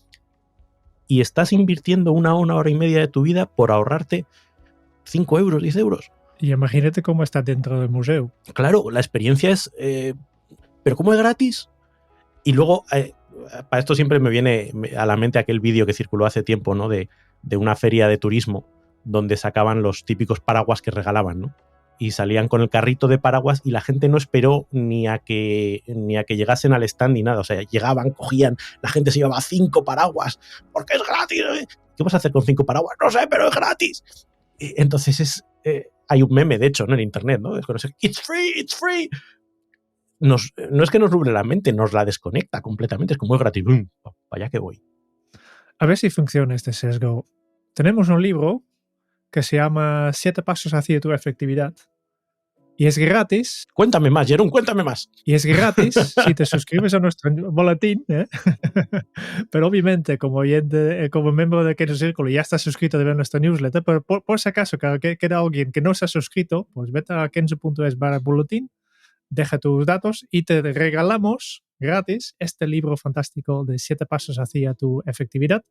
Speaker 1: y estás invirtiendo una hora y media de tu vida por ahorrarte 5 euros, 10 euros.
Speaker 3: Y imagínate cómo está dentro del museo.
Speaker 1: Claro, la experiencia es... ¿pero cómo es gratis? Y luego, para esto siempre me viene a la mente aquel vídeo que circuló hace tiempo, ¿no? De una feria de turismo donde sacaban los típicos paraguas que regalaban, ¿no? Y salían con el carrito de paraguas y la gente no esperó ni a que llegasen al stand ni nada. O sea, llegaban, cogían, la gente se llevaba 5 paraguas porque es gratis. ¿Qué vas a hacer con 5 paraguas? No sé, pero es gratis. Entonces hay un meme, de hecho, ¿no? En internet, ¿no? Es it's free, it's free. No es que nos nuble la mente, nos la desconecta completamente. Es como es gratis. ¡Bum! Vaya que voy.
Speaker 3: A ver si funciona este sesgo. Tenemos un libro que se llama 7 pasos hacia tu efectividad. Y es gratis.
Speaker 1: Cuéntame más, Jerón, cuéntame más.
Speaker 3: Y es gratis si te suscribes a nuestro boletín, ¿eh? Pero obviamente, como oyente, como miembro de Kenzo Círculo, ya estás suscrito a nuestra newsletter. Pero por si acaso queda alguien que no se ha suscrito, pues vete a kenzo.es/boletín, deja tus datos y te regalamos gratis este libro fantástico de 7 pasos hacia tu efectividad,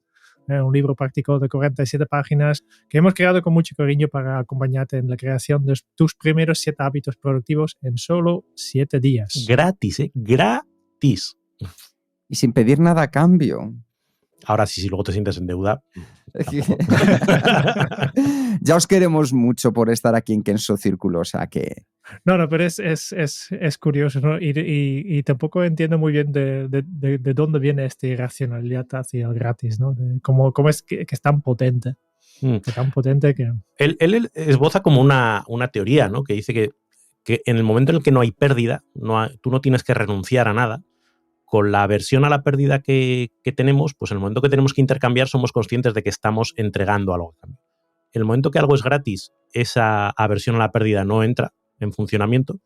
Speaker 3: un libro práctico de 47 páginas que hemos creado con mucho cariño para acompañarte en la creación de tus primeros 7 hábitos productivos en solo 7 días.
Speaker 1: Gratis, ¿eh? Gratis.
Speaker 2: Y sin pedir nada a cambio.
Speaker 1: Ahora sí, si luego te sientes en deuda.
Speaker 2: Ya os queremos mucho por estar aquí en Kenso Círculo, o sea que...
Speaker 3: No, pero es curioso, ¿no? Y tampoco entiendo muy bien de dónde viene esta irracionalidad hacia el gratis, ¿no? Cómo es que es tan potente. Que tan potente que...
Speaker 1: Él esboza como una teoría, ¿no? Que dice que en el momento en el que no hay pérdida, tú no tienes que renunciar a nada. Con la aversión a la pérdida que tenemos, pues en el momento que tenemos que intercambiar somos conscientes de que estamos entregando algo a cambio. En el momento que algo es gratis, esa aversión a la pérdida no entra en funcionamiento,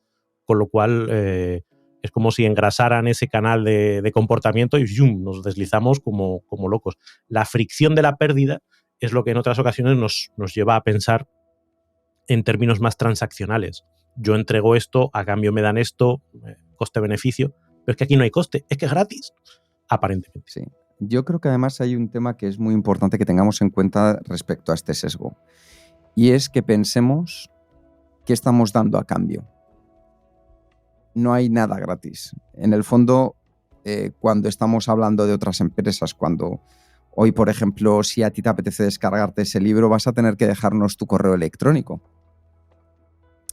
Speaker 1: con lo cual es como si engrasaran ese canal de comportamiento y ¡yum!, nos deslizamos como locos. La fricción de la pérdida es lo que en otras ocasiones nos lleva a pensar en términos más transaccionales. Yo entrego esto, a cambio me dan esto, coste-beneficio. Pero es que aquí no hay coste, es que es gratis, aparentemente.
Speaker 2: Sí. Yo creo que además hay un tema que es muy importante que tengamos en cuenta respecto a este sesgo. Y es que pensemos qué estamos dando a cambio. No hay nada gratis. En el fondo, cuando estamos hablando de otras empresas, cuando hoy, por ejemplo, si a ti te apetece descargarte ese libro, vas a tener que dejarnos tu correo electrónico.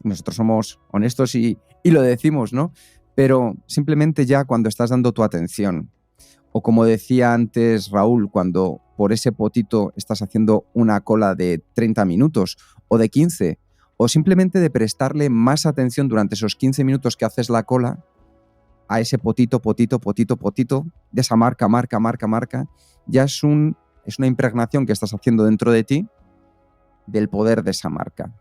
Speaker 2: Nosotros somos honestos y lo decimos, ¿no? Pero simplemente ya cuando estás dando tu atención, o como decía antes Raúl, cuando por ese potito estás haciendo una cola de 30 minutos o de 15, o simplemente de prestarle más atención durante esos 15 minutos que haces la cola a ese potito, de esa marca, ya es una impregnación que estás haciendo dentro de ti del poder de esa marca.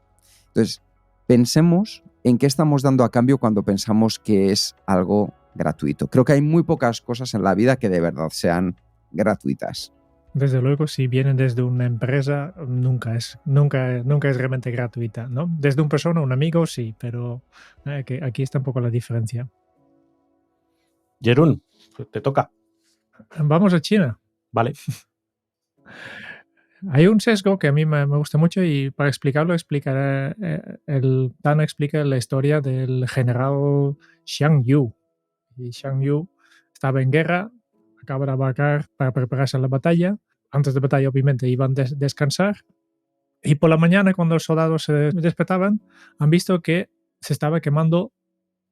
Speaker 2: Entonces, pensemos en qué estamos dando a cambio cuando pensamos que es algo gratuito. Creo que hay muy pocas cosas en la vida que de verdad sean gratuitas.
Speaker 3: Desde luego, si vienen desde una empresa, nunca es realmente gratuita, ¿no? Desde una persona, un amigo, sí, pero que aquí está un poco la diferencia.
Speaker 1: Jeroen, te toca.
Speaker 3: Vamos a China.
Speaker 1: Vale.
Speaker 3: Hay un sesgo que a mí me gusta mucho y para explicarlo, Dan explica la historia del general Xiang Yu. Y Xiang Yu estaba en guerra, acaba de abarcar para prepararse a la batalla. Antes de batalla, obviamente, iban a descansar. Y por la mañana, cuando los soldados se despertaban, han visto que se estaba quemando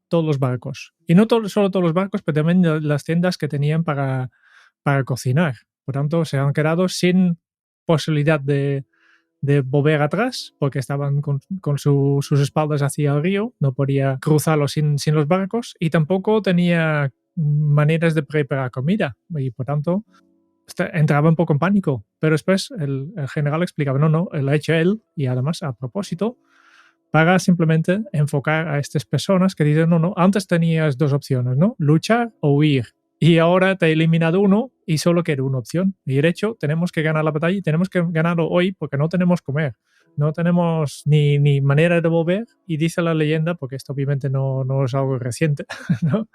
Speaker 3: todos los barcos. Y no solo todos los barcos, pero también las tiendas que tenían para cocinar. Por tanto, se han quedado sin posibilidad de volver atrás porque estaban con sus espaldas hacia el río, no podía cruzarlo sin los barcos y tampoco tenía maneras de preparar comida y por tanto entraba un poco en pánico, pero después el general explicaba, no, lo ha hecho él y además a propósito para simplemente enfocar a estas personas que dicen, no, antes tenías 2 opciones, ¿no? Luchar o huir. Y ahora te he eliminado uno y solo queda una opción. Y de hecho, tenemos que ganar la batalla y tenemos que ganarlo hoy porque no tenemos comer. No tenemos ni manera de volver. Y dice la leyenda, porque esto obviamente no es algo reciente, ¿no?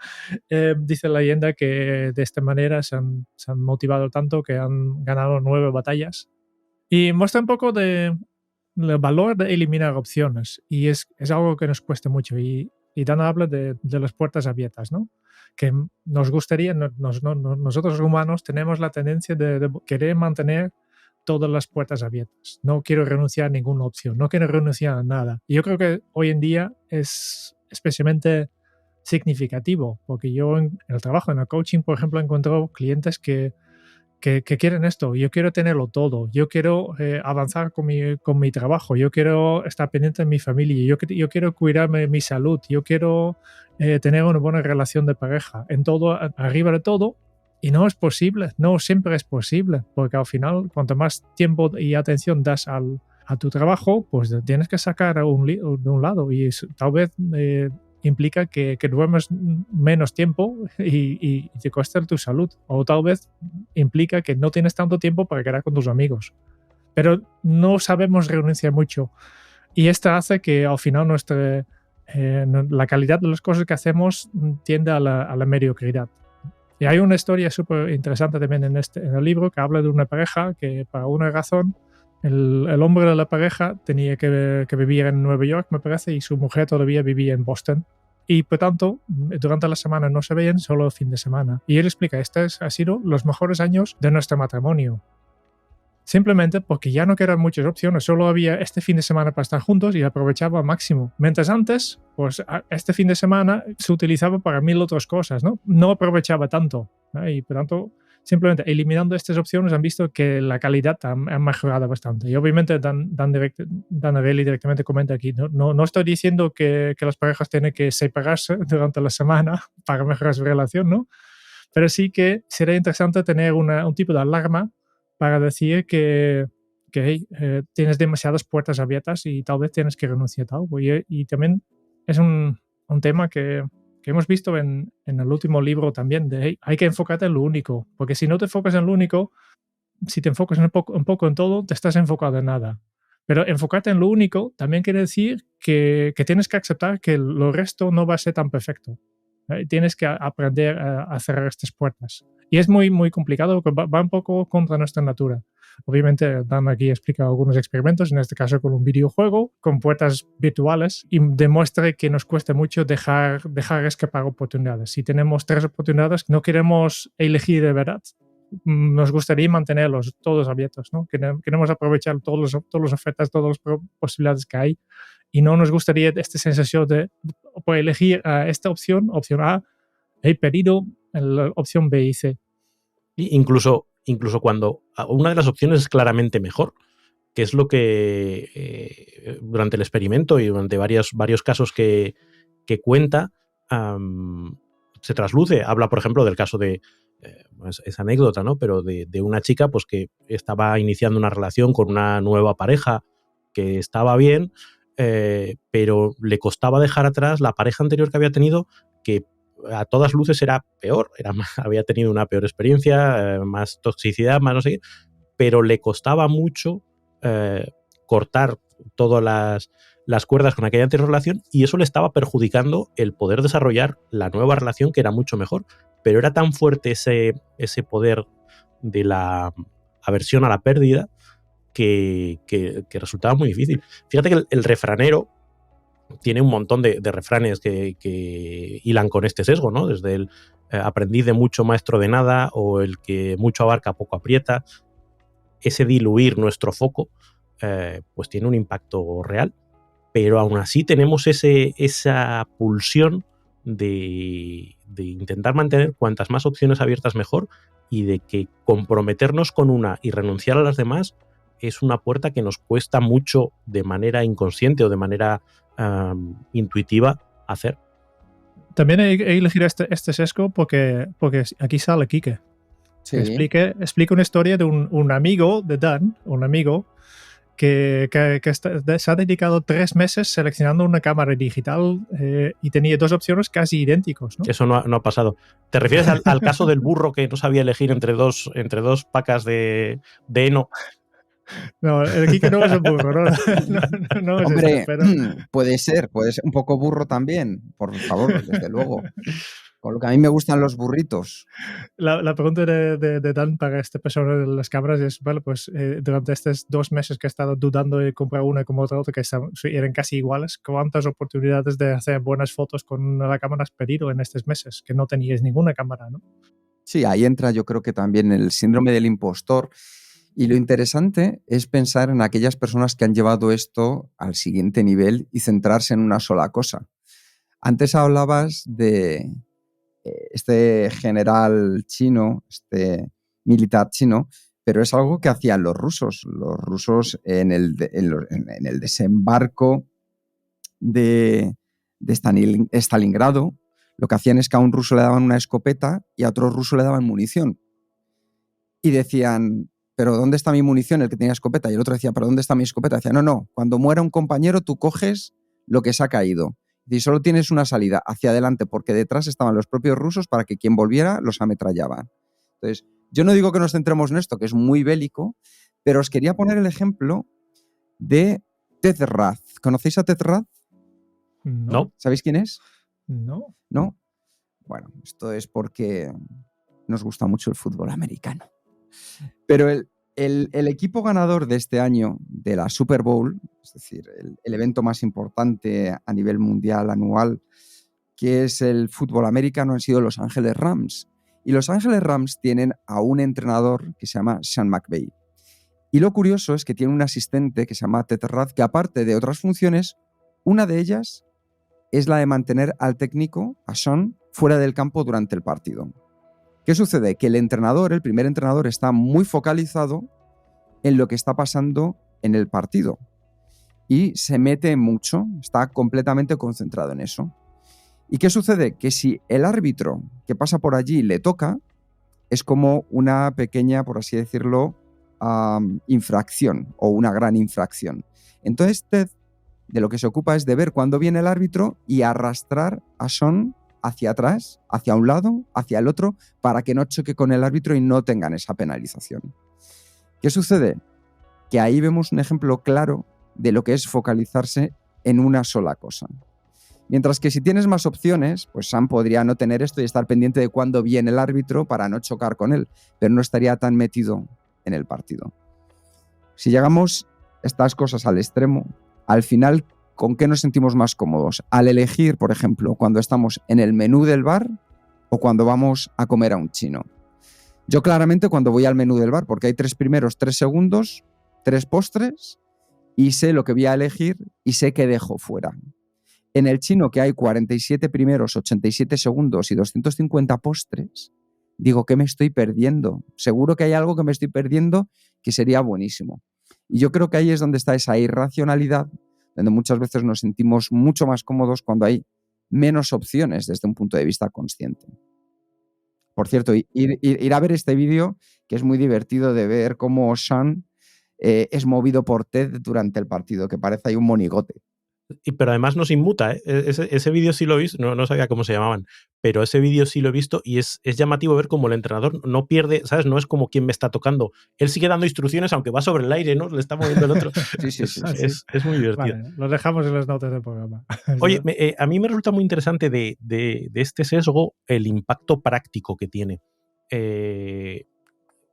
Speaker 3: Dice la leyenda que de esta manera se han motivado tanto que han ganado 9 batallas. Y muestra un poco del valor de eliminar opciones. Y es algo que nos cuesta mucho. Y Dan habla de las puertas abiertas, ¿no? Que nos gustaría, nosotros humanos tenemos la tendencia de querer mantener todas las puertas abiertas. No quiero renunciar a ninguna opción, no quiero renunciar a nada. Y yo creo que hoy en día es especialmente significativo, porque yo en el trabajo, en el coaching, por ejemplo, encuentro clientes que quieren esto, yo quiero tenerlo todo, yo quiero avanzar con mi trabajo, yo quiero estar pendiente de mi familia, yo quiero cuidarme de mi salud, yo quiero tener una buena relación de pareja, en todo, arriba de todo, y no es posible, no siempre es posible, porque al final, cuanto más tiempo y atención das a tu trabajo, pues tienes que sacar de un lado, y tal vez implica que duermes menos tiempo y te cuesta tu salud. O tal vez implica que no tienes tanto tiempo para quedar con tus amigos. Pero no sabemos renunciar mucho. Y esto hace que al final la calidad de las cosas que hacemos tiende a la mediocridad. Y hay una historia súper interesante también en el libro que habla de una pareja que por una razón el hombre de la pareja tenía que vivir en Nueva York, me parece, y su mujer todavía vivía en Boston. Y por tanto, durante la semana no se veían, solo el fin de semana. Y él explica, han sido los mejores años de nuestro matrimonio. Simplemente porque ya no quedan muchas opciones, solo había este fin de semana para estar juntos y aprovechaba al máximo. Mientras antes, pues este fin de semana se utilizaba para 1000 otras cosas, ¿no? No aprovechaba tanto, ¿no? Y por tanto, simplemente eliminando estas opciones han visto que la calidad ha mejorado bastante. Y obviamente Dan Ariely directamente comenta aquí, no estoy diciendo que las parejas tienen que separarse durante la semana para mejorar su relación, ¿no? Pero sí que sería interesante tener un tipo de alarma para decir que hey, tienes demasiadas puertas abiertas y tal vez tienes que renunciar a algo. Y también es un tema que hemos visto en el último libro también, de hey, hay que enfocarte en lo único, porque si no te enfocas en lo único, si te enfocas un poco en todo, te estás enfocado en nada. Pero enfocarte en lo único también quiere decir que tienes que aceptar que lo resto no va a ser tan perfecto. Tienes que aprender a cerrar estas puertas. Y es muy, muy complicado porque va un poco contra nuestra natura. Obviamente, Dan aquí explica algunos experimentos, en este caso con un videojuego, con puertas virtuales, y demuestra que nos cuesta mucho dejar escapar oportunidades. Si tenemos 3 oportunidades, no queremos elegir de verdad. Nos gustaría mantenerlos todos abiertos, ¿no? Queremos aprovechar todas las ofertas, todas las posibilidades que hay, y no nos gustaría esta sensación de por elegir esta opción A, he perdido la opción B y C.
Speaker 1: Y incluso cuando una de las opciones es claramente mejor, que es lo que durante el experimento y durante varios casos que cuenta, se trasluce. Habla, por ejemplo, del caso de es anécdota, ¿no? Pero de una chica pues que estaba iniciando una relación con una nueva pareja que estaba bien, pero le costaba dejar atrás la pareja anterior que había tenido, que a todas luces era peor, había tenido una peor experiencia, más toxicidad, más no sé qué, pero le costaba mucho cortar todas las cuerdas con aquella anterior relación, y eso le estaba perjudicando el poder desarrollar la nueva relación, que era mucho mejor. Pero era tan fuerte ese poder de la aversión a la pérdida que resultaba muy difícil. Fíjate que el refranero tiene un montón de refranes que hilan con este sesgo, ¿no? Desde el aprendiz de mucho, maestro de nada, o el que mucho abarca, poco aprieta. Ese diluir nuestro foco pues tiene un impacto real, pero aún así tenemos esa pulsión de intentar mantener cuantas más opciones abiertas mejor, y de que comprometernos con una y renunciar a las demás es una puerta que nos cuesta mucho de manera inconsciente o de manera intuitiva hacer.
Speaker 3: También he elegido este sesgo porque aquí sale Quique.
Speaker 2: Sí.
Speaker 3: Explica una historia de un amigo de Dan, un amigo que se ha dedicado 3 meses seleccionando una cámara digital y tenía 2 opciones casi idénticos, ¿no?
Speaker 1: Eso no ha pasado. ¿Te refieres al caso del burro que no sabía elegir entre dos pacas de heno?
Speaker 3: No, el Quique no es un burro, no es
Speaker 2: Hombre,
Speaker 3: esto, pero...
Speaker 2: puede ser un poco burro también, por favor, desde luego. Con lo que a mí me gustan los burritos.
Speaker 3: La pregunta de Dan para esta persona de las cámaras es, bueno, pues durante estos 2 meses que he estado dudando de comprar una como otra, que eran casi iguales, ¿cuántas oportunidades de hacer buenas fotos con la cámara has perdido en estos meses? Que no teníais ninguna cámara, ¿no?
Speaker 2: Sí, ahí entra yo creo que también el síndrome del impostor. Y lo interesante es pensar en aquellas personas que han llevado esto al siguiente nivel y centrarse en una sola cosa. Antes hablabas de este general chino, este militar chino, pero es algo que hacían los rusos. Los rusos en el desembarco de Stalingrado, lo que hacían es que a un ruso le daban una escopeta y a otro ruso le daban munición. Y decían, ¿pero dónde está mi munición? El que tenía escopeta. Y el otro decía, ¿pero dónde está mi escopeta? Decía, no, cuando muera un compañero tú coges lo que se ha caído. Y solo tienes una salida hacia adelante, porque detrás estaban los propios rusos para que quien volviera los ametrallaba. Entonces, yo no digo que nos centremos en esto, que es muy bélico, pero os quería poner el ejemplo de Ted Rath. ¿Conocéis a Ted Rath?
Speaker 3: No.
Speaker 2: ¿Sabéis quién es?
Speaker 3: No.
Speaker 2: ¿No? Bueno, esto es porque nos gusta mucho el fútbol americano. Pero el equipo ganador de este año de la Super Bowl, es decir, el evento más importante a nivel mundial anual, que es el fútbol americano, han sido Los Ángeles Rams. Y Los Ángeles Rams tienen a un entrenador que se llama Sean McVay. Y lo curioso es que tiene un asistente que se llama Ted Rath, que aparte de otras funciones, una de ellas es la de mantener al técnico, a Sean, fuera del campo durante el partido. ¿Qué sucede? Que el primer entrenador, está muy focalizado en lo que está pasando en el partido y se mete mucho, está completamente concentrado en eso. ¿Y qué sucede? Que si el árbitro que pasa por allí le toca, es como una pequeña, por así decirlo, infracción o una gran infracción. Entonces Ted de lo que se ocupa es de ver cuándo viene el árbitro y arrastrar a Sean hacia atrás, hacia un lado, hacia el otro, para que no choque con el árbitro y no tengan esa penalización. ¿Qué sucede? Que ahí vemos un ejemplo claro de lo que es focalizarse en una sola cosa. Mientras que si tienes más opciones, pues Sam podría no tener esto y estar pendiente de cuándo viene el árbitro para no chocar con él, pero no estaría tan metido en el partido. Si llegamos estas cosas al extremo, al final, ¿con qué nos sentimos más cómodos? Al elegir, por ejemplo, cuando estamos en el menú del bar o cuando vamos a comer a un chino. Yo claramente cuando voy al menú del bar, porque hay 3 primeros, 3 segundos, 3 postres y sé lo que voy a elegir y sé qué dejo fuera. En el chino, que hay 47 primeros, 87 segundos y 250 postres, digo, ¿qué me estoy perdiendo? Seguro que hay algo que me estoy perdiendo que sería buenísimo. Y yo creo que ahí es donde está esa irracionalidad, donde muchas veces nos sentimos mucho más cómodos cuando hay menos opciones desde un punto de vista consciente. Por cierto, ir a ver este vídeo, que es muy divertido de ver cómo Sean es movido por Ted durante el partido, que parece ahí un monigote.
Speaker 1: Pero además nos inmuta, ¿eh? Ese vídeo sí lo he visto, no sabía cómo se llamaban, pero ese vídeo sí lo he visto y es llamativo ver cómo el entrenador no pierde, ¿sabes? No es como quien me está tocando. Él sigue dando instrucciones, aunque va sobre el aire, ¿no? Le está moviendo el otro.
Speaker 2: Sí.
Speaker 1: Es muy divertido.
Speaker 3: Vale, lo dejamos en las notas del programa.
Speaker 1: Oye, a mí me resulta muy interesante de este sesgo el impacto práctico que tiene.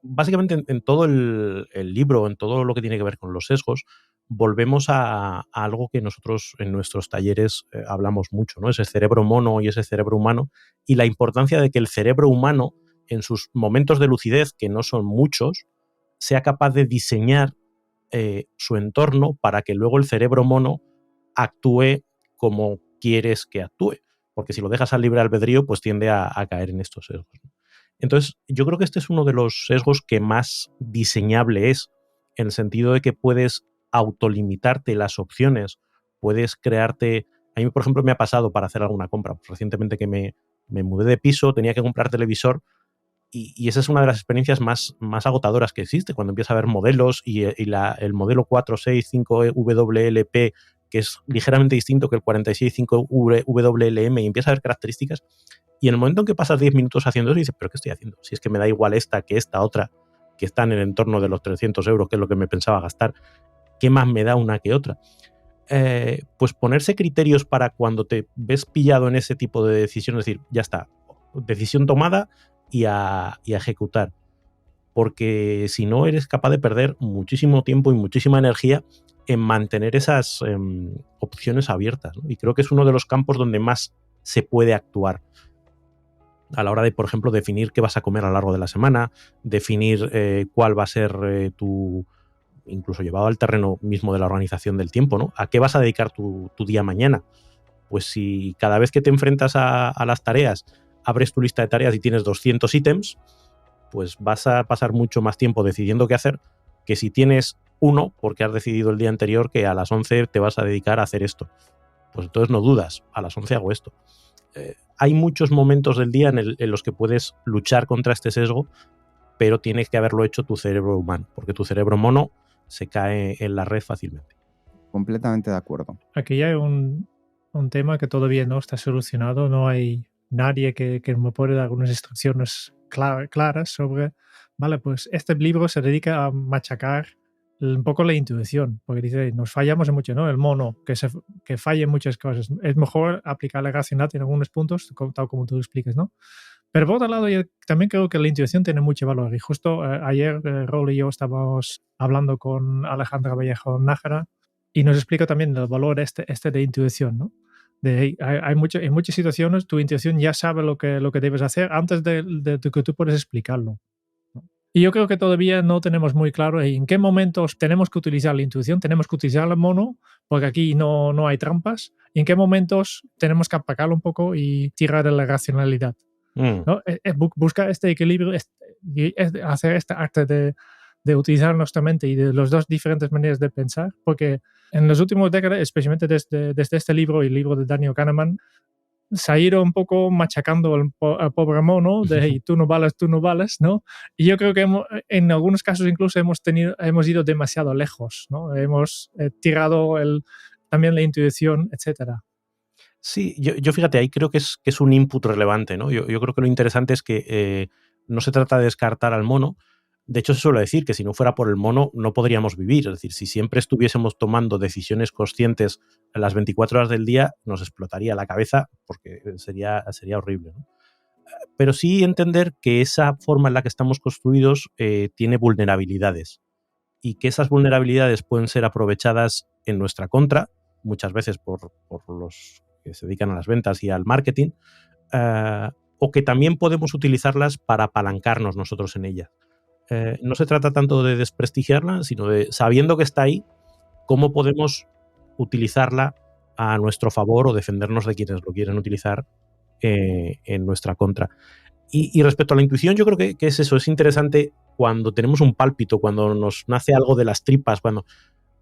Speaker 1: Básicamente en todo el libro, en todo lo que tiene que ver con los sesgos, volvemos a algo que nosotros en nuestros talleres hablamos mucho, ¿no? Ese cerebro mono y ese cerebro humano, y la importancia de que el cerebro humano, en sus momentos de lucidez, que no son muchos, sea capaz de diseñar su entorno para que luego el cerebro mono actúe como quieres que actúe. Porque si lo dejas al libre albedrío, pues tiende a caer en estos sesgos, ¿no? Entonces, yo creo que este es uno de los sesgos que más diseñable es, en el sentido de que puedes autolimitarte las opciones, puedes crearte... A mí, por ejemplo, me ha pasado para hacer alguna compra. Pues recientemente que me mudé de piso, tenía que comprar televisor y esa es una de las experiencias más agotadoras que existe, cuando empiezas a ver modelos y el modelo 465 WLP, que es ligeramente distinto que el 465 WLM, y empiezas a ver características. Y en el momento en que pasas 10 minutos haciendo eso, dices, ¿pero qué estoy haciendo? Si es que me da igual esta que esta otra, que está en el entorno de los 300 euros, que es lo que me pensaba gastar. ¿Qué más me da una que otra? Pues ponerse criterios para cuando te ves pillado en ese tipo de decisión, es decir, ya está, decisión tomada y a ejecutar. Porque si no, eres capaz de perder muchísimo tiempo y muchísima energía en mantener esas opciones abiertas, ¿no? Y creo que es uno de los campos donde más se puede actuar a la hora de, por ejemplo, definir qué vas a comer a lo largo de la semana, definir cuál va a ser incluso llevado al terreno mismo de la organización del tiempo, ¿no? ¿A qué vas a dedicar tu día mañana? Pues si cada vez que te enfrentas a las tareas abres tu lista de tareas y tienes 200 ítems, pues vas a pasar mucho más tiempo decidiendo qué hacer que si tienes uno, porque has decidido el día anterior que a las 11 te vas a dedicar a hacer esto. Pues entonces no dudas, a las 11 hago esto. Hay muchos momentos del día en los que puedes luchar contra este sesgo, pero tienes que haberlo hecho tu cerebro humano, porque tu cerebro mono se cae en la red fácilmente.
Speaker 2: Completamente de acuerdo.
Speaker 3: Aquí hay un tema que todavía no está solucionado, no hay nadie que me pueda dar algunas instrucciones claras sobre, vale, pues este libro se dedica a machacar un poco la intuición, porque dice, nos fallamos en mucho, ¿no? El mono, que falla en muchas cosas. Es mejor aplicar la racionalidad en algunos puntos, tal como tú explicas, ¿no? Pero por otro lado, yo también creo que la intuición tiene mucho valor. Y justo ayer Raúl y yo estábamos hablando con Alejandra Vallejo Nájera y nos explica también el valor este de intuición, ¿no? En muchas situaciones tu intuición ya sabe lo que debes hacer antes de que tú puedes explicarlo, ¿no? Y yo creo que todavía no tenemos muy claro en qué momentos tenemos que utilizar la intuición, tenemos que utilizar el mono, porque aquí no hay trampas, y en qué momentos tenemos que apagarlo un poco y tirar de la racionalidad, ¿no? Buscar este equilibrio, hacer este arte de utilizar nuestra mente y de las dos diferentes maneras de pensar, porque en las últimas décadas, especialmente desde este libro y el libro de Daniel Kahneman, se ha ido un poco machacando al pobre mono de hey, tú no vales, ¿no? Y yo creo que en algunos casos incluso hemos ido demasiado lejos, ¿no? Hemos tirado también la intuición, etcétera.
Speaker 1: Sí, yo fíjate, ahí creo que es un input relevante, ¿no? Yo creo que lo interesante es que no se trata de descartar al mono. De hecho, se suele decir que si no fuera por el mono no podríamos vivir. Es decir, si siempre estuviésemos tomando decisiones conscientes en las 24 horas del día, nos explotaría la cabeza porque sería horrible, ¿no? Pero sí entender que esa forma en la que estamos construidos tiene vulnerabilidades y que esas vulnerabilidades pueden ser aprovechadas en nuestra contra, muchas veces por los que se dedican a las ventas y al marketing, o que también podemos utilizarlas para apalancarnos nosotros en ellas. No se trata tanto de desprestigiarla, sino de, sabiendo que está ahí, cómo podemos utilizarla a nuestro favor o defendernos de quienes lo quieren utilizar en nuestra contra. Y respecto a la intuición, yo creo que es eso, es interesante cuando tenemos un pálpito, cuando nos nace algo de las tripas, cuando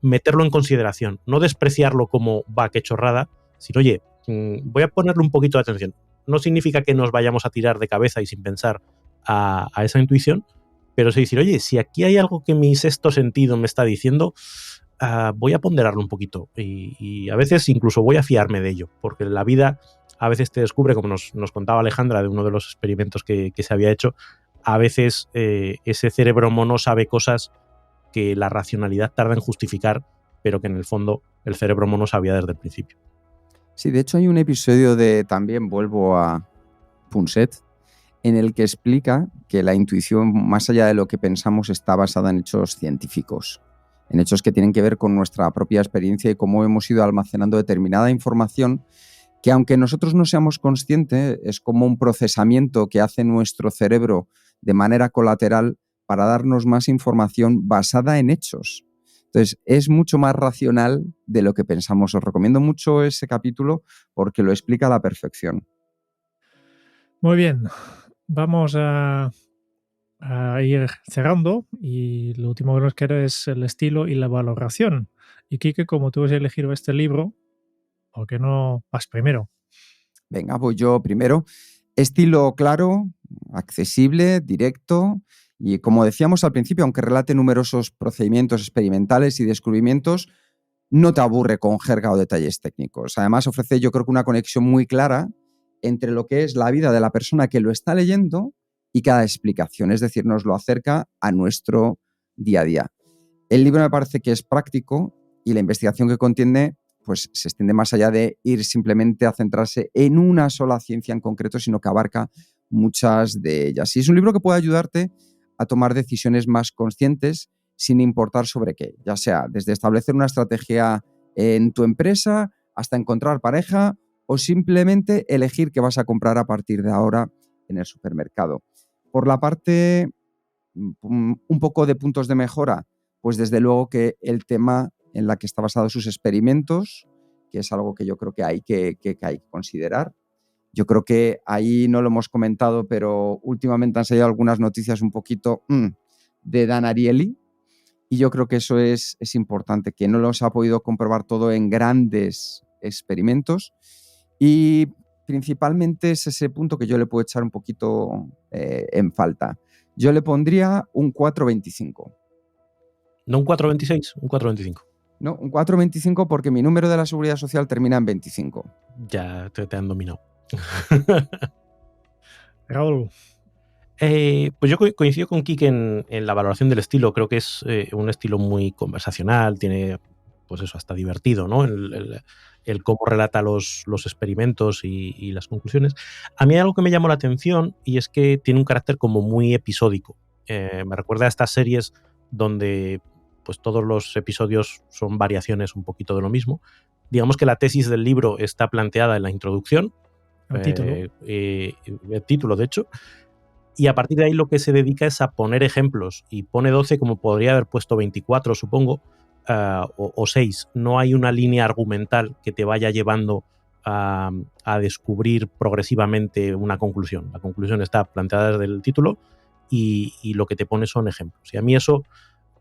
Speaker 1: meterlo en consideración, no despreciarlo como va, qué chorrada, sino, oye, voy a ponerle un poquito de atención. No significa que nos vayamos a tirar de cabeza y sin pensar a esa intuición, pero sí decir, oye, si aquí hay algo que mi sexto sentido me está diciendo, voy a ponderarlo un poquito y a veces incluso voy a fiarme de ello, porque la vida a veces te descubre, como nos contaba Alejandra de uno de los experimentos que se había hecho, a veces ese cerebro mono sabe cosas que la racionalidad tarda en justificar, pero que en el fondo el cerebro mono sabía desde el principio.
Speaker 2: Sí, de hecho hay un episodio también vuelvo a Punset, en el que explica que la intuición, más allá de lo que pensamos, está basada en hechos científicos, en hechos que tienen que ver con nuestra propia experiencia y cómo hemos ido almacenando determinada información que, aunque nosotros no seamos conscientes, es como un procesamiento que hace nuestro cerebro de manera colateral para darnos más información basada en hechos. Entonces, es mucho más racional de lo que pensamos. Os recomiendo mucho ese capítulo porque lo explica a la perfección.
Speaker 3: Muy bien, vamos a ir cerrando y lo último que nos queda es el estilo y la valoración. Y Quique, como tú has elegido este libro, ¿por qué no vas primero?
Speaker 2: Venga, voy yo primero. Estilo claro, accesible, directo y, como decíamos al principio, aunque relate numerosos procedimientos experimentales y descubrimientos, no te aburre con jerga o detalles técnicos. Además, ofrece, yo creo que una conexión muy clara entre lo que es la vida de la persona que lo está leyendo y cada explicación, es decir, nos lo acerca a nuestro día a día. El libro me parece que es práctico y la investigación que contiene pues se extiende más allá de ir simplemente a centrarse en una sola ciencia en concreto, sino que abarca muchas de ellas. Y es un libro que puede ayudarte a tomar decisiones más conscientes sin importar sobre qué, ya sea desde establecer una estrategia en tu empresa hasta encontrar pareja o simplemente elegir qué vas a comprar a partir de ahora en el supermercado. Por la parte un poco de puntos de mejora, pues desde luego que el tema en la que está basado sus experimentos, que es algo que yo creo que hay que considerar. Yo creo que ahí no lo hemos comentado, pero últimamente han salido algunas noticias un poquito de Dan Ariely, y yo creo que eso es importante, que no los ha podido comprobar todo en grandes experimentos, y principalmente es ese punto que yo le puedo echar un poquito en falta. Yo le pondría un 4,25.
Speaker 1: No un 4,26, un 4,25.
Speaker 2: No, un 4,25 porque mi número de la Seguridad Social termina en 25.
Speaker 1: Ya te han dominado.
Speaker 3: Raúl.
Speaker 1: Pues yo coincido con Kike en la valoración del estilo. Creo que es un estilo muy conversacional, tiene pues eso, hasta divertido, ¿no? El cómo relata los experimentos y las conclusiones. A mí hay algo que me llamó la atención y es que tiene un carácter como muy episódico. Me recuerda a estas series donde pues todos los episodios son variaciones un poquito de lo mismo. Digamos que la tesis del libro está planteada en la introducción,
Speaker 3: El título.
Speaker 1: el título de hecho, y a partir de ahí lo que se dedica es a poner ejemplos, y pone 12 como podría haber puesto 24, supongo, o 6. No hay una línea argumental que te vaya llevando a descubrir progresivamente una conclusión. La conclusión está planteada desde el título y lo que te pone son ejemplos. Y a mí eso,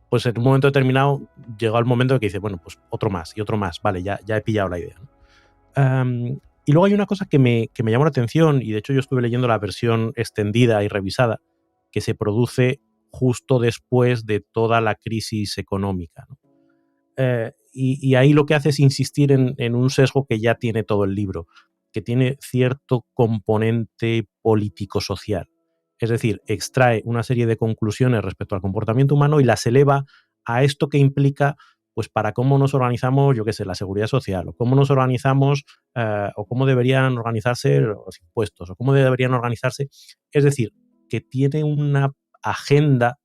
Speaker 1: pues en un momento determinado, llegó el momento en que dice, bueno, pues otro más y otro más, vale, ya he pillado la idea, ¿no? Y luego hay una cosa que me llamó la atención, y de hecho yo estuve leyendo la versión extendida y revisada, que se produce justo después de toda la crisis económica, ¿no? Y ahí lo que hace es insistir en un sesgo que ya tiene todo el libro, que tiene cierto componente político-social. Es decir, extrae una serie de conclusiones respecto al comportamiento humano y las eleva a esto que implica, pues, para cómo nos organizamos, yo qué sé, la seguridad social, o cómo nos organizamos, o cómo deberían organizarse los impuestos, o cómo deberían organizarse. Es decir, que tiene una agenda,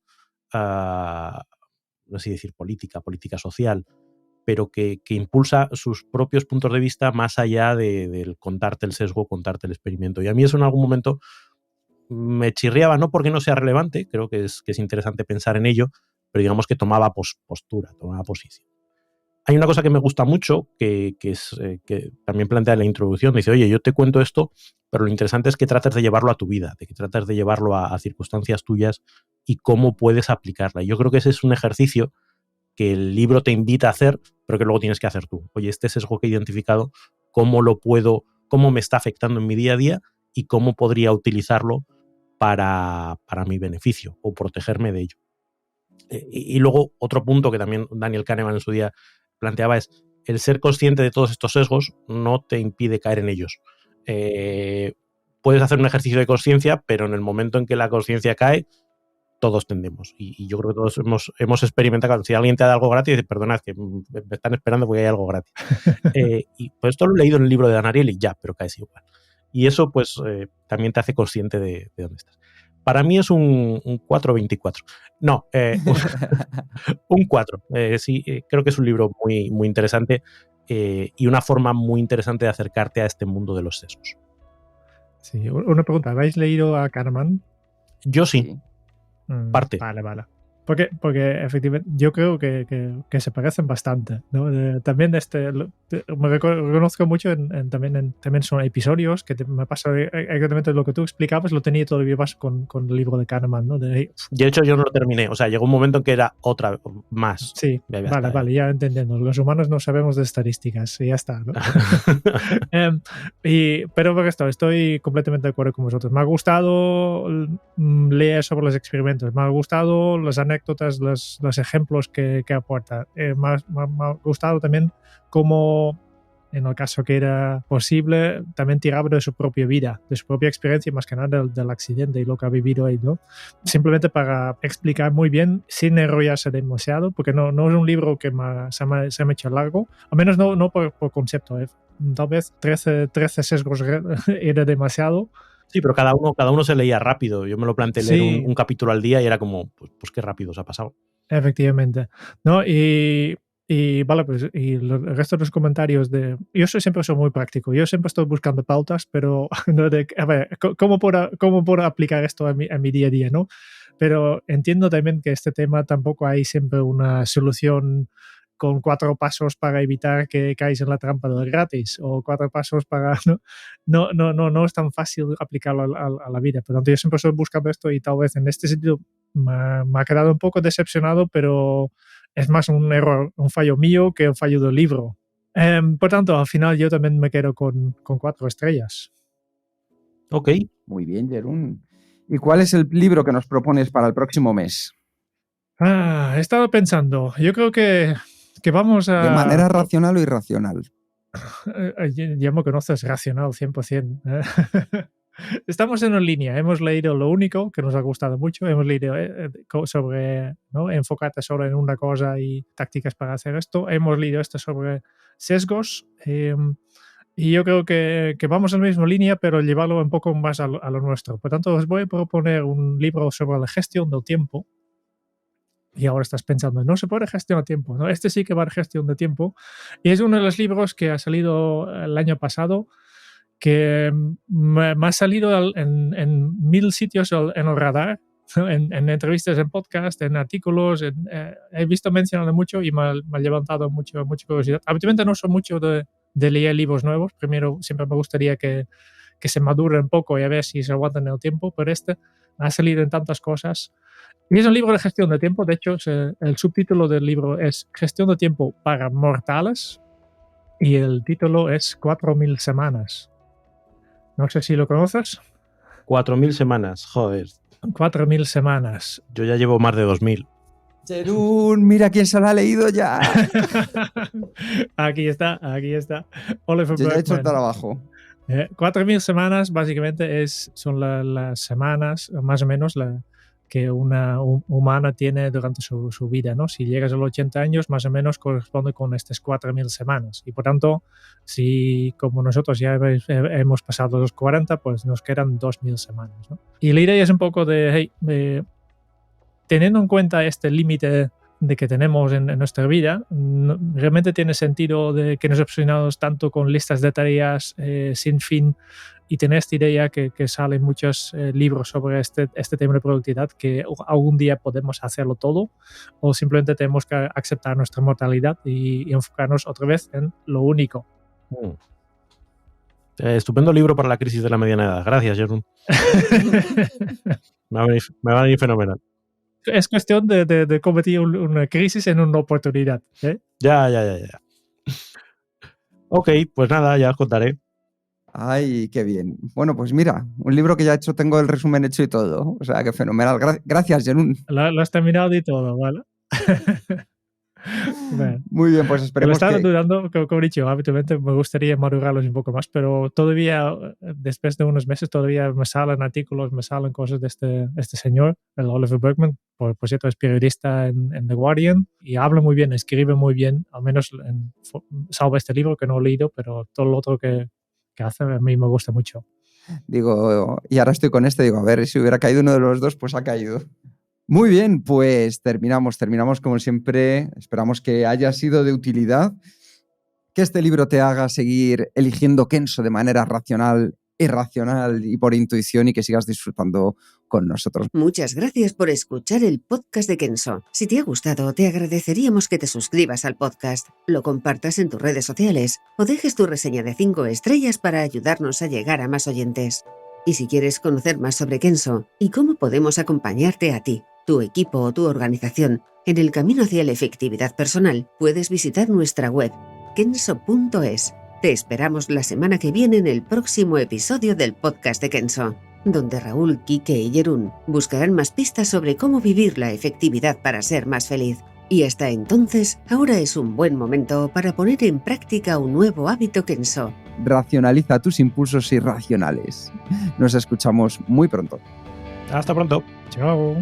Speaker 1: no sé si decir política social, pero que impulsa sus propios puntos de vista más allá del contarte el sesgo, contarte el experimento. Y a mí eso en algún momento me chirriaba, no porque no sea relevante, creo que es interesante pensar en ello, pero digamos que tomaba postura, tomaba posición. Hay una cosa que me gusta mucho, que también plantea en la introducción, dice, oye, yo te cuento esto, pero lo interesante es que trates de llevarlo a tu vida, de que trates de llevarlo a circunstancias tuyas y cómo puedes aplicarla. Y yo creo que ese es un ejercicio que el libro te invita a hacer, pero que luego tienes que hacer tú. Oye, este sesgo que he identificado, ¿cómo me está afectando en mi día a día y cómo podría utilizarlo para mi beneficio o protegerme de ello? Y luego otro punto que también Daniel Kahneman en su día planteaba es el ser consciente de todos estos sesgos no te impide caer en ellos. Puedes hacer un ejercicio de conciencia, pero en el momento en que la conciencia cae, todos tendemos. Y yo creo que todos hemos experimentado. Si alguien te da algo gratis, dices, perdona, es que me están esperando porque hay algo gratis. Y pues esto lo he leído en el libro de Dan Ariely, ya, pero caes igual. Y eso pues también te hace consciente de dónde estás. Para mí es un 4.24. No, un 4. Sí, creo que es un libro muy, muy interesante y una forma muy interesante de acercarte a este mundo de los sesgos.
Speaker 3: Sí, una pregunta. ¿Habéis leído a Kahneman?
Speaker 1: Yo sí. Parte.
Speaker 3: Vale. Porque efectivamente yo creo que se parecen bastante, ¿no? También me reconozco mucho también son episodios que me pasa exactamente lo que tú explicabas, lo tenía todavía más con el libro de Kahneman, ¿no? De
Speaker 1: hecho, yo no lo terminé. O sea, llegó un momento en que era otra más.
Speaker 3: Sí, vale, ya entendiendo. Los humanos no sabemos de estadísticas y ya está, ¿no? Pero estoy completamente de acuerdo con vosotros. Me ha gustado leer sobre los experimentos, me ha gustado las anécdotas, los ejemplos que aporta. Me ha gustado también cómo, en el caso que era posible, también tiraba de su propia vida, de su propia experiencia, más que nada del accidente y lo que ha vivido ahí, ¿no? Simplemente para explicar muy bien, sin enrollarse demasiado, porque no es un libro que se me ha hecho largo, al menos no por concepto, tal vez 13 sesgos era demasiado.
Speaker 1: Sí, pero cada uno se leía rápido. Yo me lo planteé leer un capítulo al día y era como, pues qué rápido se ha pasado.
Speaker 3: Efectivamente, ¿no? Y vale, pues y el resto de los comentarios yo siempre soy muy práctico, yo siempre estoy buscando pautas, pero no a ver, ¿cómo puedo aplicar esto a mi día a día, ¿no? Pero entiendo también que este tema tampoco hay siempre una solución con 4 pasos para evitar que caes en la trampa del gratis o 4 pasos para... No es tan fácil aplicarlo a la vida. Por tanto, yo siempre estoy buscando esto y tal vez en este sentido me ha quedado un poco decepcionado, pero es más un error, un fallo mío que un fallo del libro. Por tanto, al final yo también me quedo con 4 estrellas.
Speaker 1: Ok.
Speaker 2: Muy bien, Jeroen. ¿Y cuál es el libro que nos propones para el próximo mes?
Speaker 3: He estado pensando. Yo creo que vamos a...
Speaker 2: ¿De manera racional o irracional?
Speaker 3: Ya me conoces, racional, 100%. Estamos en línea. Hemos leído Lo Único, que nos ha gustado mucho. Hemos leído sobre, ¿no?, enfocarte solo en una cosa y tácticas para hacer esto. Hemos leído esto sobre sesgos. Y yo creo que vamos en la misma línea, pero llevarlo un poco más a lo nuestro. Por tanto, os voy a proponer un libro sobre la gestión del tiempo. Y ahora estás pensando, no se puede gestionar tiempo, ¿no? Este sí que va de gestión de tiempo. Y es uno de los libros que ha salido el año pasado, que me ha salido en 1000 sitios en el radar, en entrevistas, en podcast, en artículos. He visto mencionarlo mucho y me ha levantado mucha curiosidad. Habitualmente no soy mucho de leer libros nuevos. Primero, siempre me gustaría que se maduren un poco y a ver si se aguantan el tiempo, pero este ha salido en tantas cosas. Y es un libro de gestión de tiempo. De hecho, el subtítulo del libro es Gestión de tiempo para mortales y el título es 4000 semanas. No sé si lo conoces.
Speaker 1: 4000 semanas, joder.
Speaker 3: 4000 semanas.
Speaker 1: Yo ya llevo más de 2000.
Speaker 2: Jerún, mira quién se lo ha leído ya.
Speaker 3: Aquí está. Oliver
Speaker 2: Yo ya he hecho el
Speaker 3: Burkeman.
Speaker 2: trabajo.
Speaker 3: 4000 semanas básicamente son las semanas, más o menos, que una humana tiene durante su vida, ¿no? Si llegas a los 80 años, más o menos corresponde con estas 4000 semanas. Y por tanto, si como nosotros ya hemos pasado los 40, pues nos quedan 2000 semanas, ¿no? Y la idea es un poco teniendo en cuenta este límite de que tenemos en nuestra vida, realmente tiene sentido de que nos obsesionamos tanto con listas de tareas sin fin, y tener esta idea que salen muchos libros sobre este tema de productividad, que algún día podemos hacerlo todo o simplemente tenemos que aceptar nuestra mortalidad y enfocarnos otra vez en lo único.
Speaker 1: Estupendo libro para la crisis de la mediana edad. Gracias, Jerún. me va a venir fenomenal.
Speaker 3: Es cuestión de convertir una crisis en una oportunidad, ¿eh?
Speaker 1: Ya. Ok, pues nada, ya os contaré.
Speaker 2: Ay, qué bien. Bueno, pues mira, un libro que ya he hecho, tengo el resumen hecho y todo. O sea, que fenomenal. Gracias, Jerún.
Speaker 3: Lo has terminado y todo, ¿vale? Bueno,
Speaker 2: muy bien, pues esperemos
Speaker 3: estaba dudando, como he dicho, habitualmente me gustaría madurarlos un poco más, pero todavía, después de unos meses, todavía me salen artículos, me salen cosas de este señor, el Oliver Burkeman. Por cierto, es periodista en The Guardian y habla muy bien, escribe muy bien, al menos salvo este libro que no he leído, pero todo lo otro que hace a mí me gusta mucho.
Speaker 2: Digo, y ahora estoy con digo, a ver, si hubiera caído uno de los dos, pues ha caído. Muy bien, pues terminamos como siempre. Esperamos que haya sido de utilidad, que este libro te haga seguir eligiendo Kenso de manera racional, irracional y por intuición, y que sigas disfrutando con nosotros.
Speaker 4: Muchas gracias por escuchar el podcast de Kenso. Si te ha gustado, te agradeceríamos que te suscribas al podcast, lo compartas en tus redes sociales o dejes tu reseña de 5 estrellas para ayudarnos a llegar a más oyentes. Y si quieres conocer más sobre Kenso y cómo podemos acompañarte a ti, tu equipo o tu organización en el camino hacia la efectividad personal, puedes visitar nuestra web kenso.es. Te esperamos la semana que viene en el próximo episodio del podcast de Kenso, donde Raúl, Quique y Jerún buscarán más pistas sobre cómo vivir la efectividad para ser más feliz. Y hasta entonces, ahora es un buen momento para poner en práctica un nuevo hábito Kenso.
Speaker 2: Racionaliza tus impulsos irracionales. Nos escuchamos muy pronto.
Speaker 1: Hasta pronto.
Speaker 3: Chao.